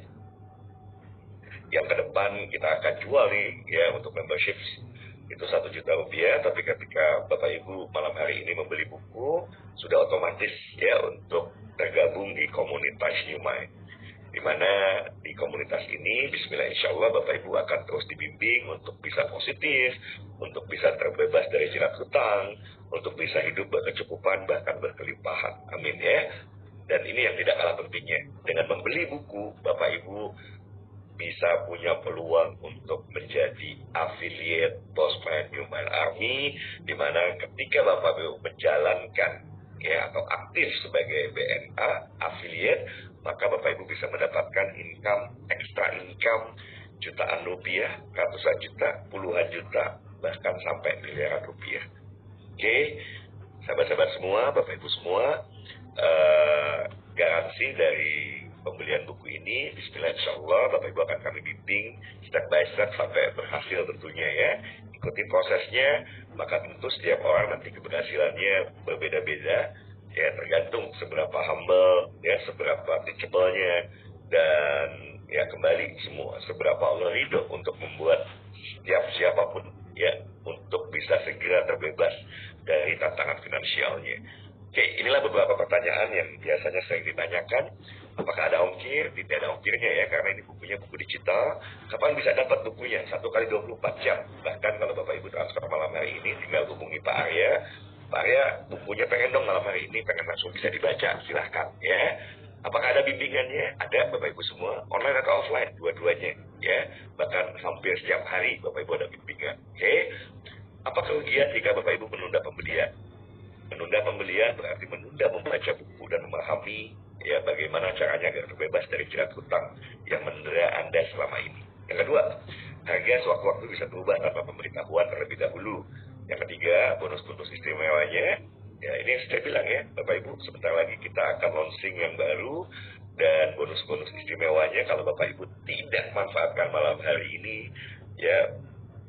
Yang ke depan kita akan jual nih ya untuk membership itu 1 juta rupiah, tapi ketika Bapak Ibu malam hari ini membeli buku sudah otomatis ya untuk tergabung di komunitas New Mind, di mana di komunitas ini bismillah insyaallah Bapak Ibu akan terus dibimbing untuk bisa positif, untuk bisa terbebas dari jerat hutang, untuk bisa hidup berkecukupan bahkan berkelimpahan. Amin ya. Dan ini yang tidak kalah pentingnya, dengan membeli buku Bapak Ibu bisa punya peluang untuk menjadi affiliate Postman Human Army, di mana ketika Bapak Ibu menjalankan ya atau aktif sebagai BNA affiliate, maka Bapak Ibu bisa mendapatkan extra income jutaan rupiah, ratusan juta, puluhan juta, bahkan sampai miliaran rupiah. Oke, sahabat-sahabat semua, Bapak Ibu semua, garansi dari pembelian buku ini, bismillah insyaallah Bapak Ibu akan kami bimbing step by step sampai berhasil tentunya ya. Ikuti prosesnya, maka tentu setiap orang nanti keberhasilannya berbeda-beda ya, tergantung seberapa humble ya, seberapa teachable-nya, dan ya kembali semua seberapa Allah ridho untuk membuat setiap siapapun ya untuk bisa segera terbebas dari tantangan finansialnya. Oke, inilah beberapa pertanyaan yang biasanya sering ditanyakan. Apakah ada ongkir? Tidak ada ongkirnya ya, karena ini bukunya buku digital. Kapan bisa dapat bukunya? 1 kali 24 jam. Bahkan kalau Bapak Ibu transfer malam hari ini, tinggal hubungi Pak Arya. Pak Arya, bukunya pengen dong malam hari ini, pengen langsung bisa dibaca. Silahkan ya. Apakah ada bimbingannya? Ada Bapak Ibu semua, online atau offline, dua-duanya ya. Bahkan hampir setiap hari Bapak Ibu ada bimbingan. Oke. Apa kerugian jika Bapak Ibu menunda pembelian? Menunda pembelian berarti menunda membaca buku dan memahami ya bagaimana caranya agar terbebas dari jerat hutang yang mendera Anda selama ini. Yang kedua, harga sewaktu-waktu bisa berubah tanpa pemberitahuan terlebih dahulu. Yang ketiga, bonus-bonus istimewanya. Ya, ini yang saya bilang ya, Bapak Ibu, sebentar lagi kita akan launching yang baru, dan bonus-bonus istimewanya kalau Bapak Ibu tidak manfaatkan malam hari ini, ya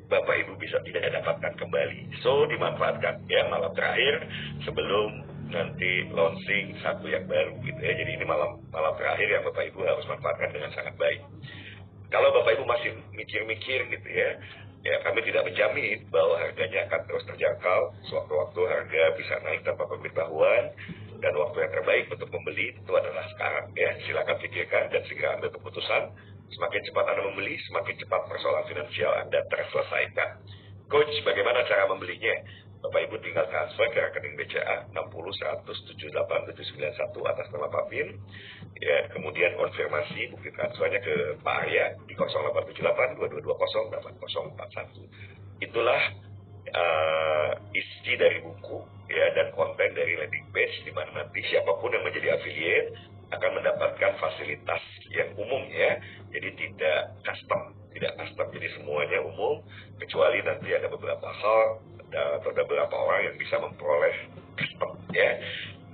Bapak Ibu bisa tidak dapatkan kembali. So, dimanfaatkan ya malam terakhir sebelum nanti launching satu yang baru gitu ya. Jadi ini malam terakhir yang Bapak Ibu harus manfaatkan dengan sangat baik. Kalau Bapak Ibu masih mikir-mikir gitu ya, ya kami tidak menjamin bahwa harganya akan terus terjangkau. Sewaktu-waktu harga bisa naik tanpa pemberitahuan, dan waktu yang terbaik untuk membeli itu adalah sekarang ya. Silakan pikirkan dan segera ambil keputusan. Semakin cepat Anda membeli, semakin cepat persoalan finansial Anda terselesaikan. Coach, bagaimana cara membelinya? Bapak Ibu tinggal transfer ke rekening BCA 60 100 78 791 atas nama Pak Bin. Ya, kemudian konfirmasi bukti transfernya ke Pak Arya di 0878 2220 8041. Itulah isi dari buku ya, dan konten dari landing page, di mana nanti siapapun yang menjadi affiliate akan mendapatkan fasilitas yang umum ya. Jadi tidak custom, jadi semuanya umum, kecuali nanti ada beberapa hal atau ada beberapa orang yang bisa memperoleh custom ya.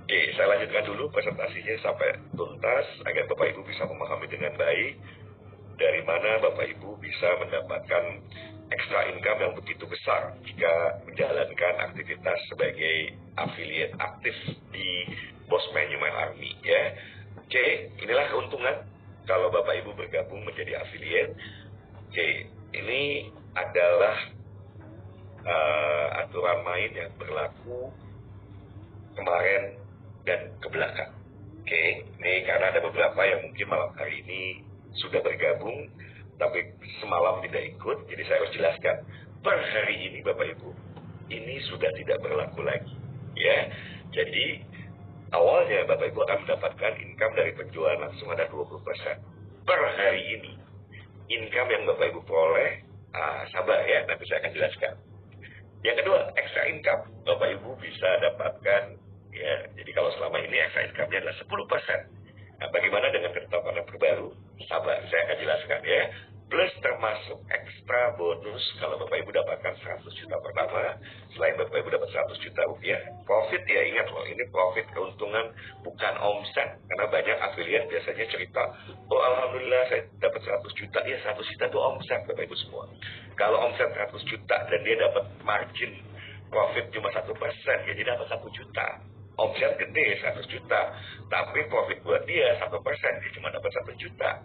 Oke, saya lanjutkan dulu presentasinya sampai tuntas agar Bapak Ibu bisa memahami dengan baik dari mana Bapak Ibu bisa mendapatkan extra income yang begitu besar jika menjalankan aktivitas sebagai affiliate aktif di Bosman Human Army ya. Oke, inilah keuntungan kalau Bapak Ibu bergabung menjadi affiliate. Oke, ini adalah aturan main yang berlaku kemarin dan ke belakang. Oke, ini karena ada beberapa yang mungkin malam hari ini sudah bergabung, tapi semalam tidak ikut, jadi saya harus jelaskan. Per hari ini Bapak Ibu, ini sudah tidak berlaku lagi. Ya, jadi awalnya Bapak Ibu akan mendapatkan income dari penjualan langsung ada 20%. Per hari ini, income yang Bapak Ibu peroleh, sabar ya, nanti saya akan jelaskan. Yang kedua, extra income Bapak Ibu bisa dapatkan ya. Jadi kalau selama ini extra income-nya adalah 10%. Nah, bagaimana dengan ketetapan yang terbaru? Sabar, saya akan jelaskan ya. Plus termasuk ekstra bonus kalau Bapak Ibu dapatkan 100 juta pertama, selain Bapak Ibu dapat 100 juta rupiah, profit ya, ingat loh, ini profit, keuntungan, bukan omset. Karena banyak affiliate biasanya cerita, oh alhamdulillah saya dapat 100 juta, ya 100 juta itu omset Bapak Ibu semua. Kalau omset 100 juta dan dia dapat margin profit cuma 1%, ya dia dapat 1 juta. Omset gede 100 juta, tapi profit buat dia 1%, dia cuma dapat 1 juta.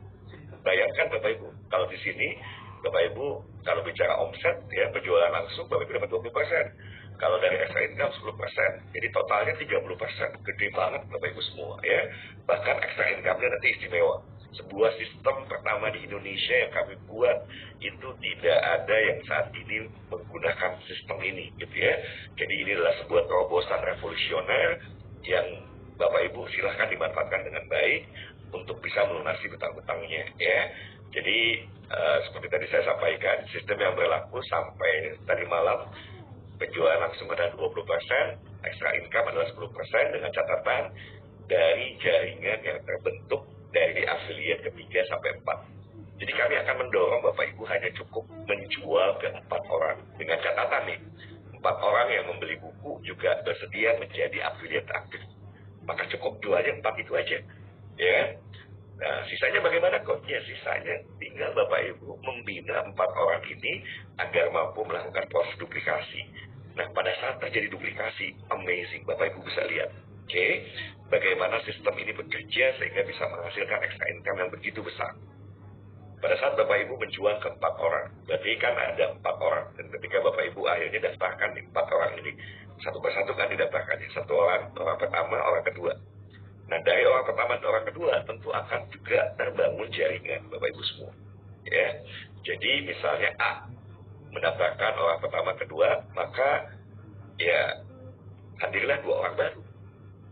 Bayangkan Bapak Ibu, kalau di sini Bapak Ibu kalau bicara omset ya, penjualan langsung Bapak Ibu dapat 20%. Kalau dari extra income 10%, jadi totalnya 30%. Gede banget Bapak Ibu semua ya. Bahkan extra income-nya nanti istimewa. Sebuah sistem pertama di Indonesia yang kami buat, itu tidak ada yang saat ini menggunakan sistem ini gitu ya. Jadi ini adalah sebuah terobosan revolusioner yang Bapak Ibu silahkan dimanfaatkan dengan baik untuk bisa melunasi hutang-hutangnya ya. Jadi seperti tadi saya sampaikan, sistem yang berlaku sampai tadi malam, penjualan langsung ada 20%, extra income adalah 10%, dengan catatan dari jaringan yang terbentuk dari affiliate ketiga sampai 4. Jadi kami akan mendorong Bapak Ibu hanya cukup menjual ke 4 orang. Dengan catatan nih, 4 orang yang membeli buku juga bersedia menjadi affiliate aktif. Maka cukup jualnya 4 itu aja. Ya. Nah, sisanya bagaimana kok? Ya, sisanya tinggal Bapak Ibu membina 4 orang ini agar mampu melakukan proses duplikasi. Nah, pada saat terjadi duplikasi, amazing, Bapak Ibu bisa lihat. Oke, bagaimana sistem ini bekerja sehingga bisa menghasilkan extra income yang begitu besar. Pada saat Bapak Ibu menjual ke 4 orang, berarti kan ada 4 orang. Dan ketika Bapak Ibu akhirnya daftarkan nih 4 orang ini, satu persatu kan didaftarkannya. Satu orang pertama, orang kedua. Nah, dari orang pertama dan orang kedua tentu akan juga terbangun jaringan Bapak Ibu semua. Ya, jadi misalnya A mendaftarkan orang pertama kedua, maka ya hadirlah 2 orang baru.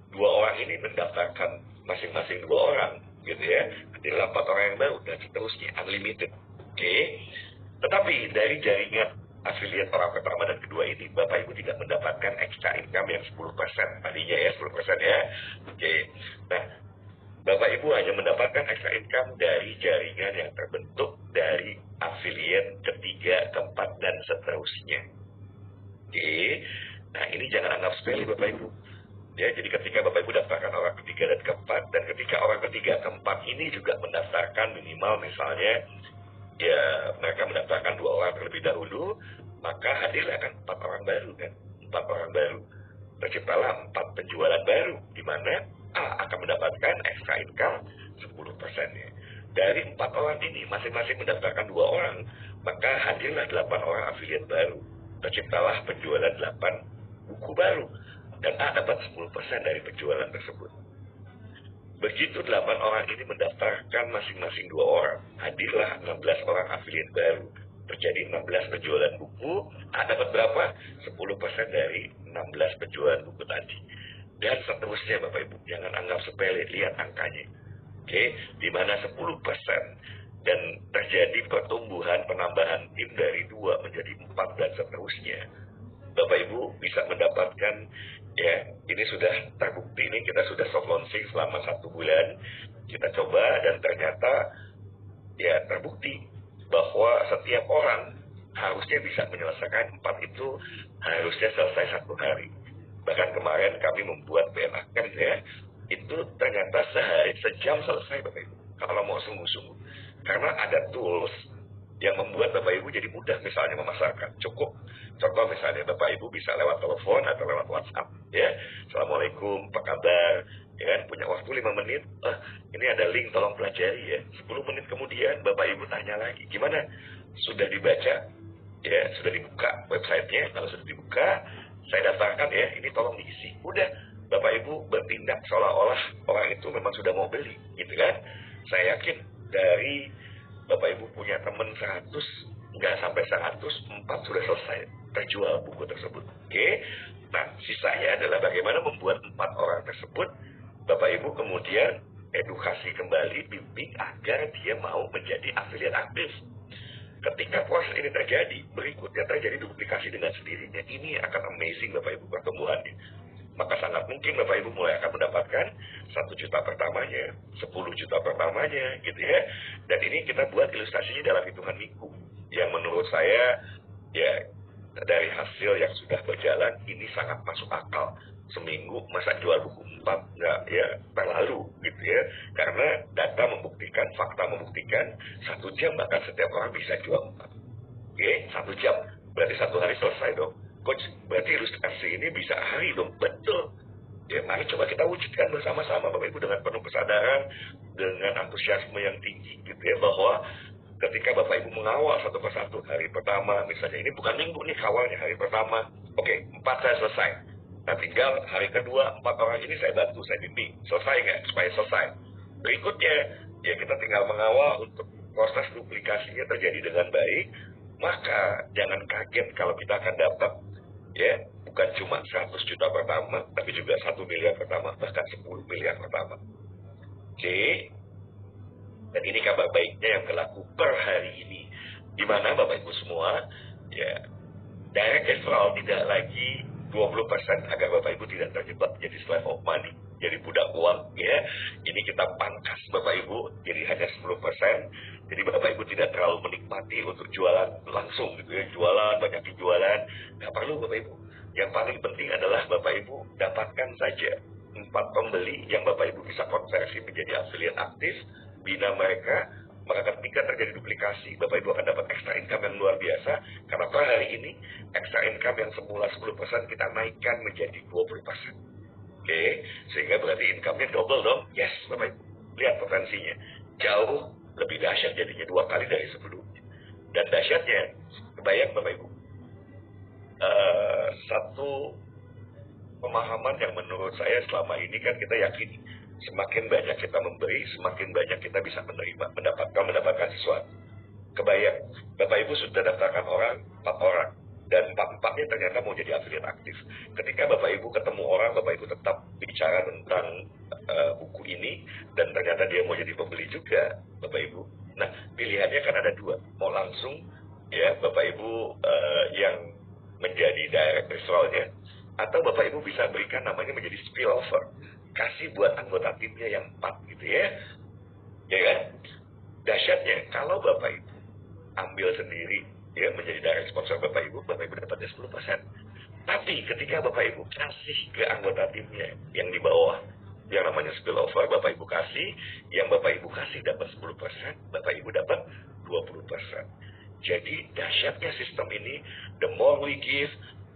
2 orang ini mendaftarkan masing-masing 2 orang, gitu ya. Hadirlah 4 orang yang baru dan seterusnya, unlimited. Oke. Tetapi dari jaringan affiliate orang pertama dan kedua ini, Bapak Ibu tidak mendapatkan extra income yang 10%. Tadinya ya 10% ya. Oke. Nah, Bapak Ibu hanya mendapatkan extra income dari jaringan yang terbentuk dari affiliate ketiga, keempat, dan seterusnya. Oke. Nah, ini jangan anggap sepele Bapak Ibu. Ya, jadi ketika Bapak Ibu daftarkan orang ketiga dan keempat, dan ketika orang ketiga keempat ini juga mendaftarkan minimal misalnya, ya mereka mendaftarkan 2 orang terlebih dahulu, maka hadirlah kan 4 orang baru kan, 4 orang baru. terciptalah 4 penjualan baru, di mana A akan mendapatkan extra income 10%-nya. Dari 4 orang ini, masing-masing mendaftarkan 2 orang, maka hadirlah 8 orang afiliat baru. Terciptalah penjualan 8 buku baru, dan A dapat 10% dari penjualan tersebut. Begitu 8 orang ini mendaftarkan masing-masing 2 orang, hadirlah 16 orang afiliat baru. Terjadi 16 penjualan buku, A dapat berapa? 10% dari 16 penjualan buku tadi. Dan seterusnya Bapak Ibu, jangan anggap sepele, lihat angkanya. Oke, di mana 10% dan terjadi pertumbuhan penambahan tim dari 2 menjadi 4 dan seterusnya. Bapak Ibu bisa mendapatkan, ya, ini sudah terbukti, ini kita sudah soft launching selama 1 bulan. Kita coba dan ternyata ya terbukti bahwa setiap orang harusnya bisa menyelesaikan 4 itu harusnya selesai 1 hari. Bahkan kemarin kami membuat BNAken ya, itu ternyata sejam selesai Bapak Ibu. Kalau mau sungguh-sungguh. Karena ada tools yang membuat Bapak Ibu jadi mudah misalnya memasarkan. Cukup contoh misalnya Bapak Ibu bisa lewat telepon atau lewat WhatsApp ya. Assalamualaikum, apa kabar? Ya kan, punya waktu 5 menit, ini ada link tolong pelajari ya. 10 menit kemudian Bapak Ibu tanya lagi, gimana? Sudah dibaca? Ya, sudah dibuka websitenya. Kalau sudah dibuka, saya daftarkan ya, ini tolong diisi. Udah, Bapak Ibu bertindak seolah-olah orang itu memang sudah mau beli, gitu kan? Saya yakin dari Bapak Ibu punya teman 100, nggak sampai 100, 4 sudah selesai terjual buku tersebut. Oke? Nah, sisanya adalah bagaimana membuat 4 orang tersebut Bapak Ibu kemudian edukasi kembali, bimbing agar dia mau menjadi afiliat aktif. Ketika proses ini terjadi, berikutnya terjadi duplikasi dengan sendirinya. Ini akan amazing Bapak Ibu pertumbuhannya. Maka sangat mungkin Bapak Ibu mulai akan mendapatkan 1 juta pertamanya, 10 juta pertamanya gitu ya. Dan ini kita buat ilustrasinya dalam hitungan minggu. Yang menurut saya ya dari hasil yang sudah berjalan ini sangat masuk akal. Seminggu masa jual buku 4 nggak ya terlalu gitu ya, karena data membuktikan, fakta membuktikan 1 jam bahkan setiap orang bisa jual 4. Oke, 1 jam berarti 1 hari selesai dong. Coach, berarti ilustrasi ini bisa hari dong. Betul ya, mari coba kita wujudkan bersama-sama Bapak Ibu dengan penuh kesadaran, dengan antusiasme yang tinggi gitu ya, bahwa ketika Bapak Ibu mengawal satu persatu, hari pertama misalnya, ini bukan minggu nih kawalnya, hari pertama oke, 4 saya selesai. Nah tinggal hari kedua 4 orang ini saya bantu, saya bimbing. Selesai nggak? Supaya selesai. Berikutnya, ya kita tinggal mengawal untuk proses duplikasinya terjadi dengan baik. Maka jangan kaget kalau kita akan dapat, ya bukan cuma 100 juta pertama, tapi juga 1 miliar pertama, bahkan 10 miliar pertama. Oke. Dan ini kabar baiknya yang berlaku per hari ini. Di mana Bapak Ibu semua, ya direct referral tidak lagi 20% agar Bapak Ibu tidak terjebak jadi slave of money, jadi budak uang ya. Ini kita pangkas Bapak Ibu jadi hanya 10%. Jadi Bapak Ibu tidak terlalu menikmati untuk jualan langsung gitu ya. Jualan, banyak jualan, nggak perlu Bapak Ibu. Yang paling penting adalah Bapak Ibu dapatkan saja 4 pembeli yang Bapak Ibu bisa konversi menjadi afiliat aktif, bina mereka. Maka ketika terjadi duplikasi, Bapak Ibu akan dapat extra income yang luar biasa. Karena per hari ini, extra income yang semula 10% kita naikkan menjadi 20%. Oke, sehingga berarti income-nya double dong. Yes, Bapak Ibu. Lihat potensinya. Jauh lebih dahsyat jadinya 2 kali dari sebelumnya. Dan dahsyatnya, kebayang Bapak Ibu. Satu pemahaman yang menurut saya selama ini kan kita yakini, semakin banyak kita memberi, semakin banyak kita bisa menerima, mendapatkan sesuatu. Kebayang, Bapak Ibu sudah daftarkan orang, 4 orang, dan 4-4-nya ternyata mau jadi afiliat aktif. Ketika Bapak Ibu ketemu orang, Bapak Ibu tetap bicara tentang buku ini, dan ternyata dia mau jadi pembeli juga, Bapak Ibu. Nah, pilihannya kan ada 2, mau langsung, ya Bapak Ibu yang menjadi direct referral-nya, atau Bapak Ibu bisa berikan namanya menjadi spillover. Kasih buat anggota timnya yang 4 gitu ya. Ya kan? Dahsyatnya kalau Bapak Ibu ambil sendiri ya menjadi direct sponsor Bapak Ibu dapatnya 10%. Tapi ketika Bapak Ibu kasih ke anggota timnya yang di bawah yang namanya spillover, Bapak Ibu kasih, yang Bapak Ibu kasih dapat 10%, Bapak Ibu dapat 20%. Jadi dahsyatnya sistem ini, the more we give,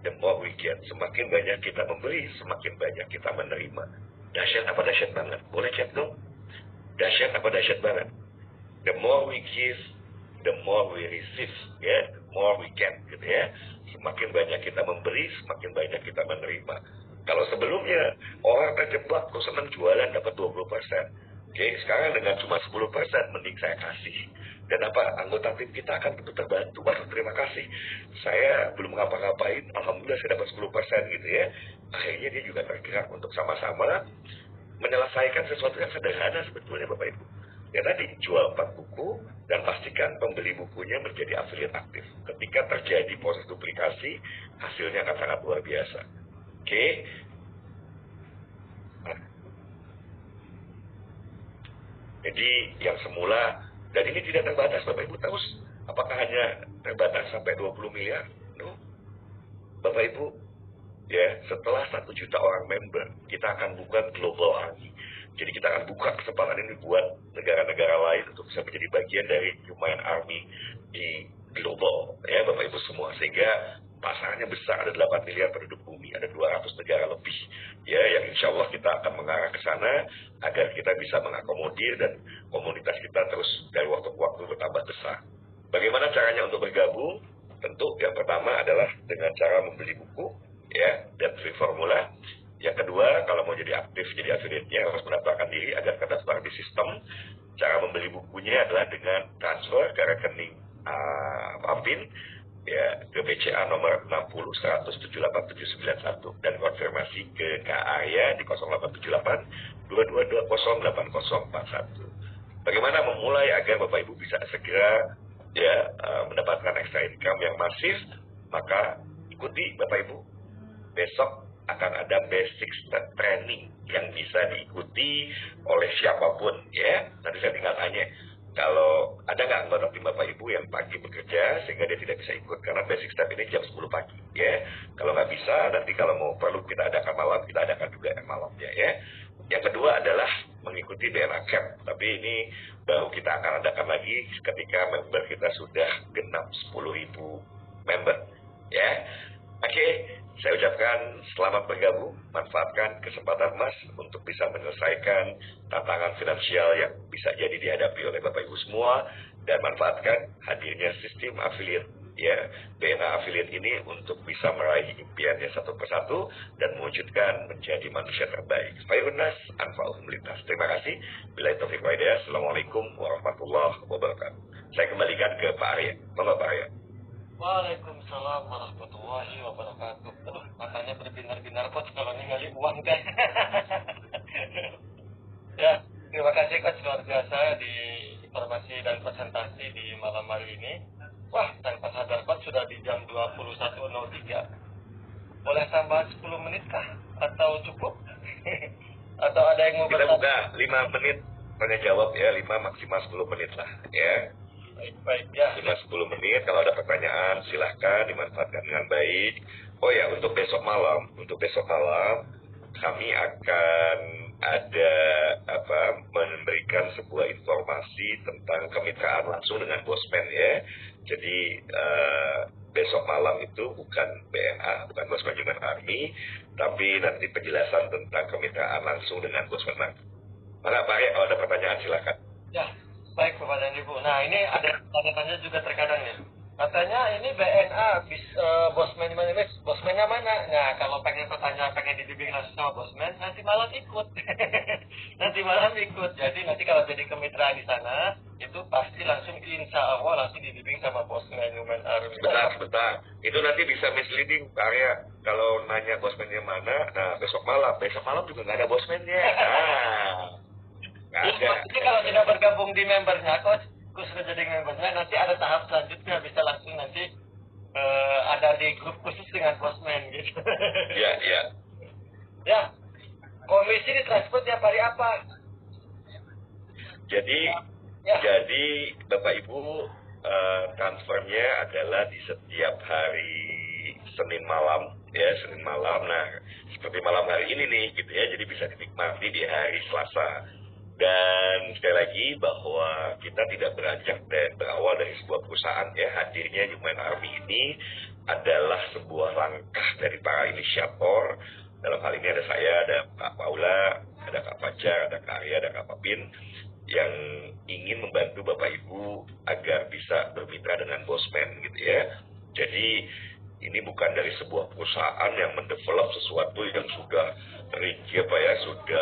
the more we get. Semakin banyak kita memberi, semakin banyak kita menerima. Dahsyat apa dahsyat banget? Boleh chat dong? Dahsyat apa dahsyat banget? The more we give, the more we receive, ya, the more we get, gitu ya. Semakin banyak kita memberi, semakin banyak kita menerima. Kalau sebelumnya orang terjebak, kok senang jualan dapat 20%. Oke, sekarang dengan cuma 10%, mending saya kasih. Dan apa, anggota tim kita akan tentu terbantu. Waduh, terima kasih. Saya belum ngapa-ngapain, alhamdulillah saya dapat 10% gitu ya. Akhirnya dia juga tergerak untuk sama-sama menyelesaikan sesuatu yang sederhana sebetulnya Bapak Ibu. Ya tadi, jual 4 buku dan pastikan pembeli bukunya menjadi afiliat aktif. Ketika terjadi proses duplikasi, hasilnya akan sangat luar biasa. Oke. Nah, jadi yang semula, dan ini tidak terbatas Bapak Ibu, terus apakah hanya terbatas sampai 20 miliar? No. Bapak Ibu, ya setelah 1 juta orang member, kita akan buka Global Army. Jadi kita akan buka kesempatan ini buat negara-negara lain untuk bisa menjadi bagian dari Human Army di global, ya Bapak Ibu semua. Sehingga pasarnya besar, ada 8 miliar penduduk bumi, ada 200 negara lebih, ya, yang insya Allah kita akan mengarah ke sana agar kita bisa mengakomodir dan komunitas kita terus dari waktu ke waktu bertambah besar. Bagaimana caranya untuk bergabung? Tentu yang pertama adalah dengan cara membeli buku, ya, dan free formula. Yang kedua, kalau mau jadi aktif, jadi affiliate-nya harus mendaftarkan diri agar terdaftar di sistem. Cara membeli bukunya adalah dengan transfer ke rekening PIN, ya, ke BCA nomor 6010787191 dan konfirmasi ke KARYA di 0878 222084041. Bagaimana memulai agar Bapak Ibu bisa segera ya mendapatkan extra income yang masif? Maka ikuti Bapak Ibu. Besok akan ada basic training yang bisa diikuti oleh siapapun, ya. Nanti saya tinggal tanya, kalau ada nggak anggota tim Bapak Ibu yang pagi bekerja sehingga dia tidak bisa ikut, karena basic step ini jam 10 pagi, ya. Kalau nggak bisa, nanti kalau mau perlu kita adakan malam, kita adakan juga yang malamnya, ya. Yang kedua adalah mengikuti DNA Camp, tapi ini baru kita akan adakan lagi ketika member kita sudah genap 10.000 member, ya. Oke. Saya ucapkan selamat bergabung, manfaatkan kesempatan emas untuk bisa menyelesaikan tantangan finansial yang bisa jadi dihadapi oleh Bapak Ibu semua, dan manfaatkan hadirnya sistem affiliate, ya, BNA affiliate ini untuk bisa meraih impiannya satu persatu dan mewujudkan menjadi manusia terbaik. Khairun nas anfa'uhum linnas. Terima kasih. Billahi taufiq wal hidayah. Assalamualaikum warahmatullahi wabarakatuh. Saya kembalikan ke Pak Arya. Monggo Pak Arya. Waalaikumsalam warahmatullahi wabarakatuh. Aduh, matanya berbinar-binar Coach kalau ningali uang teh. Ya, terima kasih Coach luar biasa di informasi dan presentasi di malam hari ini. Wah, tanpa sadar Coach sudah di jam 21.03. Boleh tambah 10 menit kah? Atau cukup? Atau ada yang mau kita buka 5 menit tanya jawab, ya, 5 maksimal 10 menit lah, ya. Baik ya. 5-10 menit, kalau ada pertanyaan silahkan dimanfaatkan dengan baik. Oh ya, untuk besok malam kami akan ada memberikan sebuah informasi tentang kemitraan langsung dengan Bosman, ya. Jadi besok malam itu bukan BNA, bukan Bosman Human Army, tapi nanti penjelasan tentang kemitraan langsung dengan Bosman. Maka Pak ya, kalau ada pertanyaan silakan. Ya. Baik Bapak dan Ibu. Nah ini ada tanya-tanya juga terkadang nih. Katanya ini BNA bosmennya mana? Nah kalau pengen dibimbing langsung sama bosmen, nanti malam ikut. Nanti malam ikut. Jadi nanti kalau jadi kemitraan di sana, itu pasti langsung insya Allah langsung dibimbing sama bosmen Human Army. Sebentar. Itu nanti bisa misleading Pak Arya. Kalau nanya bosmennya mana, nah besok malam juga nggak ada bosmennya. Nah. Jadi kalau tidak bergabung di membernya, Coach sudah jadi membernya, nanti ada tahap selanjutnya, bisa langsung nanti ada di grup khusus dengan bosman gitu. Iya. Ya, komisi ditransfer tiap hari apa? Jadi Bapak Ibu transfernya adalah di setiap hari Senin malam, ya, Senin malam. Nah, seperti malam hari ini nih, gitu ya. Jadi bisa dinikmati di hari Selasa. Dan sekali lagi bahwa kita tidak beranjak dan berawal dari sebuah perusahaan, ya. Hadirnya Human Army ini adalah sebuah langkah dari para inisiator. Dalam hal ini ada saya, ada Kak Paula, ada Kak Fajar, ada Kak Arya, ada Kak Papin, yang ingin membantu Bapak Ibu agar bisa bermitra dengan Bosman gitu ya. Jadi ini bukan dari sebuah perusahaan yang mendevelop sesuatu yang sudah sudah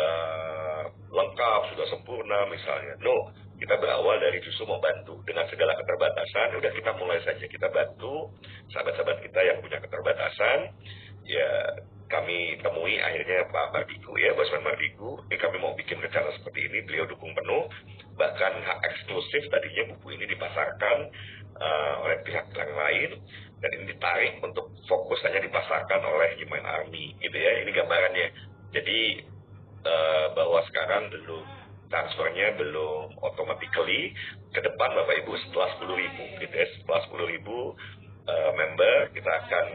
lengkap, sudah sempurna misalnya. No, kita berawal dari justru mau bantu dengan segala keterbatasan. Udah kita mulai saja kita bantu sahabat-sahabat kita yang punya keterbatasan. Ya kami temui akhirnya Pak Mardigu ya, Bosman Mardigu. Ini kami mau bikin rencana seperti ini, beliau dukung penuh. Bahkan hak eksklusif tadinya buku ini dipasarkan oleh pihak yang lain, dan ini ditarik untuk fokus hanya dipasarkan oleh Human Army gitu ya. Ini gambarannya. Jadi bahwa sekarang belum transfernya belum automatically ke depan Bapak Ibu setelah 10.000 gitu ya, setelah 10.000 member kita akan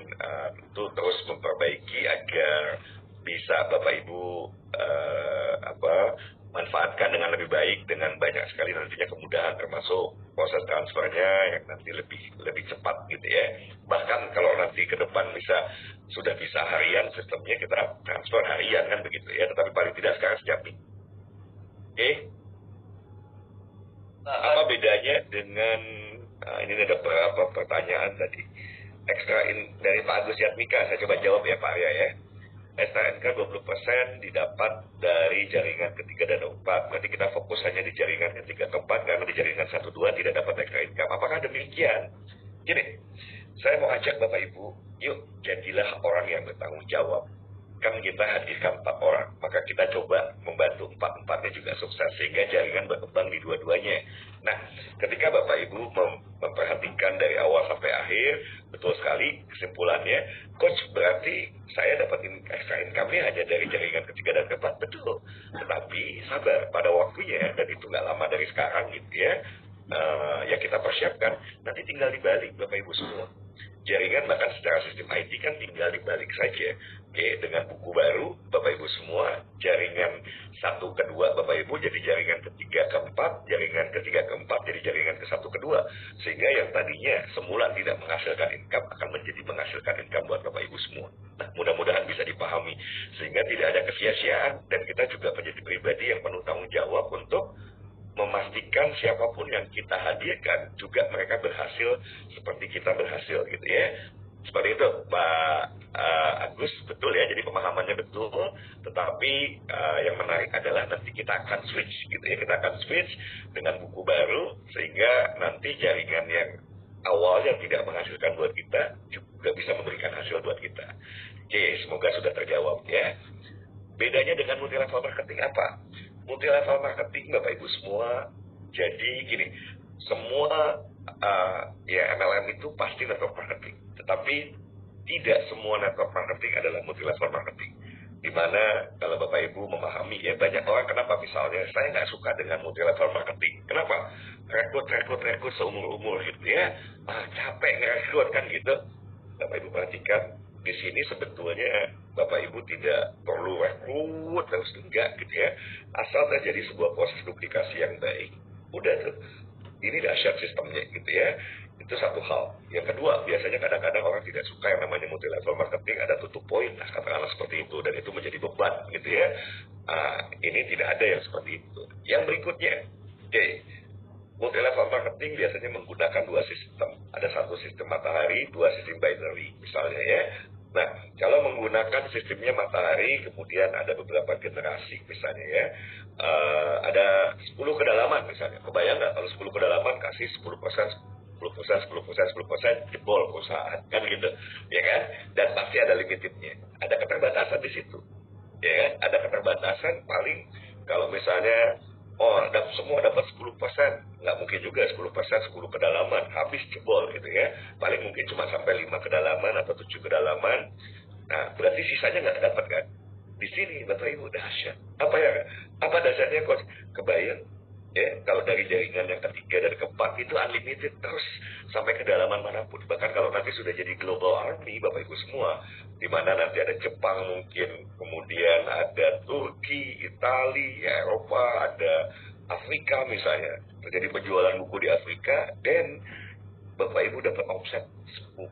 tentu terus memperbaiki agar bisa Bapak Ibu manfaatkan dengan lebih baik, dengan banyak sekali nantinya kemudahan, termasuk proses transfernya yang nanti lebih cepat gitu ya. Bahkan kalau nanti ke depan sudah bisa harian sistemnya, kita transfer harian kan begitu ya, tetapi paling tidak sekarang setiap minggu. Oke. Apa bedanya dengan ini ada beberapa pertanyaan tadi. Dari Pak Agus Yatmika, saya coba jawab ya Pak Arya ya. STNK 20% didapat dari jaringan ketiga dan keempat. Berarti kita fokus hanya di jaringan ketiga keempat, karena di jaringan 1-2 tidak dapat extra income. Apakah demikian? Gini, saya mau ajak Bapak Ibu, yuk jadilah orang yang bertanggung jawab. Kan kita hadirkan 4 orang, maka kita coba membantu 4-4-nya juga sukses, sehingga jaringan berkembang di dua-duanya. Nah, ketika Bapak Ibu memperhatikan dari awal sampai akhir, betul sekali kesimpulannya, coach berarti saya dapatin extra income-nya hanya dari jaringan ketiga dan keempat, betul. Tetapi sabar, pada waktunya, dan itu nggak lama dari sekarang gitu ya, ya kita persiapkan, nanti tinggal dibalik Bapak Ibu semua. Jaringan bahkan secara sistem IT kan tinggal dibalik saja. Oke, dengan buku baru Bapak Ibu semua, jaringan 1 ke 2 Bapak Ibu jadi jaringan ketiga ke 4, jaringan ketiga ke 4 jadi jaringan ke 1 ke 2, sehingga yang tadinya semula tidak menghasilkan income akan menjadi menghasilkan income buat Bapak Ibu semua. Nah, mudah-mudahan bisa dipahami sehingga tidak ada kesia-siaan, dan kita juga menjadi pribadi yang penuh tanggung jawab untuk memastikan siapapun yang kita hadirkan juga mereka berhasil seperti kita berhasil gitu ya. Seperti itu Pak Agus, betul ya, jadi pemahamannya betul, tetapi yang menarik adalah nanti kita akan switch gitu ya, kita akan switch dengan buku baru sehingga nanti jaringan yang awalnya tidak menghasilkan buat kita juga bisa memberikan hasil buat kita. Oke, semoga sudah terjawab ya. Bedanya dengan multi level marketing apa? Multi level marketing Bapak Ibu semua, jadi gini, semua ya MLM itu pasti network marketing, tetapi tidak semua network marketing adalah multi level marketing. Dimana kalau Bapak Ibu memahami ya, banyak orang kenapa misalnya saya nggak suka dengan multi level marketing, kenapa? Rekrut seumur-umur gitu ya, capek ngerekrut kan gitu. Bapak Ibu perhatikan, di sini sebetulnya Bapak Ibu tidak perlu rekrut terus, enggak gitu ya, asal terjadi sebuah proses duplikasi yang baik, udah tuh, ini dahsyat sistemnya gitu ya. Itu satu hal. Yang kedua, biasanya kadang-kadang orang tidak suka yang namanya multi level marketing, ada tutup poin, nah katakanlah seperti itu, dan itu menjadi beban gitu ya. Ini tidak ada yang seperti itu. Yang berikutnya, oke, multi level marketing biasanya menggunakan 2 sistem. Ada 1 sistem matahari, 2 sistem binary misalnya ya. Nah, kalau menggunakan sistemnya matahari, kemudian ada beberapa generasi misalnya ya, ada 10 kedalaman misalnya. Kebayang nggak kalau 10 kedalaman kasih 10%, 10% jebol perusahaan kan gitu ya kan, dan pasti ada limitednya, ada keterbatasan di situ ya kan, ada keterbatasan. Paling kalau misalnya semua dapat 10%, nggak mungkin juga 10%, 10 kedalaman habis jebol gitu ya, paling mungkin cuma sampai 5 kedalaman atau 7 kedalaman. Nah, berarti sisanya nggak dapat kan. Di sini Bapak Ibu dahsyat. Apa dasarnya Coach? Kebayang ya, kalau dari jaringan yang ketiga dan keempat itu unlimited terus sampai kedalaman manapun. Bahkan kalau nanti sudah jadi global army Bapak Ibu semua, di mana nanti ada Jepang mungkin, kemudian ada Turki, Italia, Eropa, ada Afrika misalnya, terjadi penjualan buku di Afrika, dan Bapak Ibu dapat omset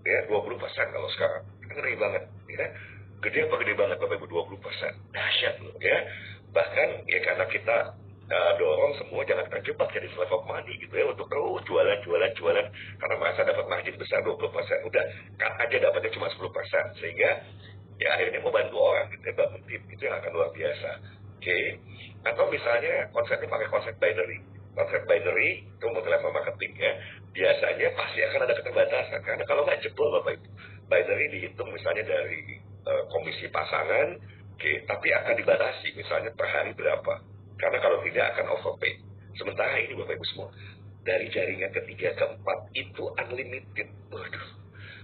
ya 20% kalau sekarang. Ngeri banget ya. Gede apa gede banget Bapak Ibu 20%. Dahsyat loh ya. Bahkan ya karena kita dorong semua jangan terjebak jadi slave of money gitu ya untuk terus jualan karena merasa dapat margin besar 20%. Udah cut aja dapatnya cuma 10%, sehingga ya akhirnya mau bantu orang gitu ya, bangun tim itu yang akan luar biasa. Oke. Atau misalnya konsepnya pakai konsep binary. Konsep binary itu multi level marketing ya. Biasanya pasti akan ada keterbatasan karena kalau nggak jebol Bapak Ibu, binary dihitung misalnya dari komisi pasangan, oke, tapi akan dibatasi misalnya per hari berapa. Karena kalau tidak akan overpay. Sementara ini Bapak Ibu semua, dari jaringan ketiga ke empat itu unlimited. Waduh.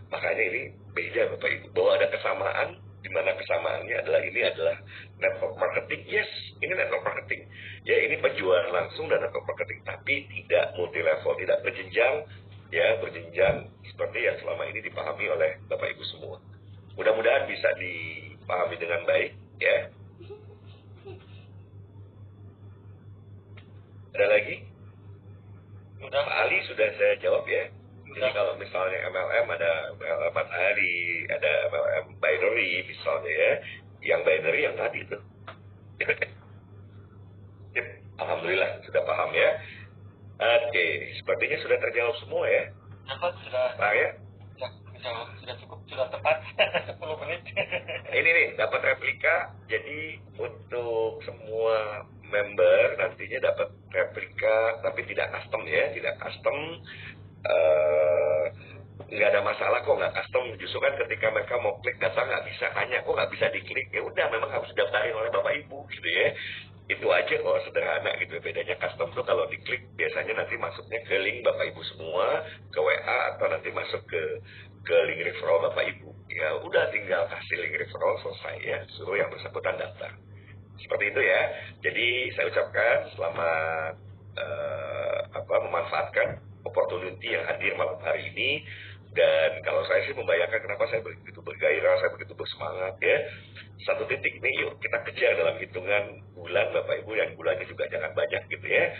Makanya ini beda Bapak Ibu. Bahwa ada kesamaan, di mana kesamaannya adalah ini adalah network marketing. Yes, ini network marketing. Ya ini penjualan langsung dan network marketing. Tapi tidak multi level, tidak berjenjang. Ya berjenjang seperti yang selama ini dipahami oleh Bapak Ibu semua. Mudah-mudahan bisa dipahami dengan baik. Ya. Ada lagi? Udah. Pak Ali sudah saya jawab ya. Udah. Jadi kalau misalnya MLM ada MLM matahari, ada MLM binary misalnya ya. Yang binary yang tadi itu. Alhamdulillah sudah paham ya. Oke, sepertinya sudah terjawab semua ya. Dapat sudah. Pak ya? Sudah cukup, sudah tepat 10 menit. Ini nih dapat replika. Jadi untuk semua member nantinya dapat replika tapi tidak custom ya, tidak custom. Nggak ada masalah kok nggak custom. Justru kan ketika mereka mau klik data nggak bisa tanya kok nggak bisa diklik, ya udah memang harus didaftarin oleh Bapak Ibu gitu ya. Itu aja kok sederhana gitu. Bedanya custom tuh kalau diklik biasanya nanti masuknya ke link Bapak Ibu semua, ke WA atau nanti masuk ke link referral Bapak Ibu. Ya udah tinggal kasih link referral selesai ya, suruh yang bersangkutan daftar. Seperti itu ya. Jadi saya ucapkan selamat memanfaatkan opportunity yang hadir malam hari ini. Dan kalau saya sih membayangkan kenapa saya begitu bergairah, saya begitu bersemangat ya. Satu titik nih yuk kita kejar dalam hitungan bulan Bapak Ibu, dan bulannya juga jangan banyak gitu ya.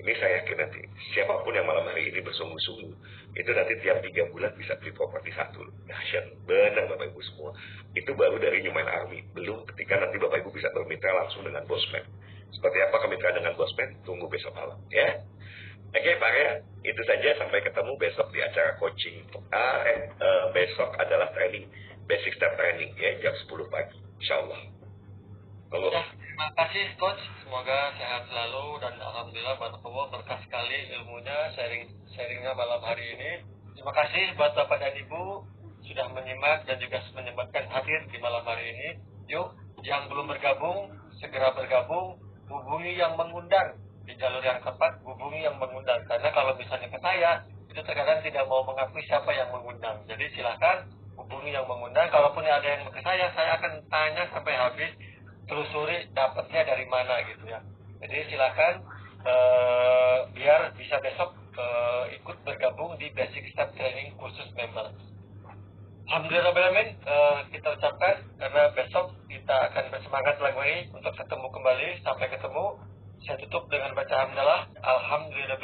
Ini saya yakin nanti siapapun yang malam hari ini bersungguh-sungguh itu nanti tiap 3 bulan bisa beli properti satu. Dahsyat, benar Bapak Ibu semua. Itu baru dari Newman Army. Belum ketika nanti Bapak Ibu bisa bermitra langsung dengan Bosman. Seperti apa kemitraan dengan Bosman? Tunggu besok malam ya. Oke Pak ya, itu saja, sampai ketemu besok di acara coaching. Besok adalah training, basic step training ya, jam 10 pagi, insya Allah. Halo. Ya, terima kasih Coach, semoga sehat selalu dan alhamdulillah berkah sekali ilmunya, sharingnya malam hari ini. Terima kasih buat Bapak dan Ibu sudah menyimak dan juga menyempatkan hadir di malam hari ini. Yuk, yang belum bergabung, segera bergabung, hubungi yang mengundang. Di jalur yang tepat, hubungi yang mengundang. Karena kalau misalnya ke saya, itu terkadang tidak mau mengakui siapa yang mengundang. Jadi silakan hubungi yang mengundang. Kalaupun ada yang ke saya akan tanya sampai habis, telusuri dapatnya dari mana gitu ya. Jadi silakan biar bisa besok ikut bergabung di Basic Step Training khusus member. Alhamdulillah kita ucapkan karena besok kita akan bersemangat lagi untuk ketemu kembali. Sampai ketemu. Saya tutup dengan baca hamdalah. Alhamdulillah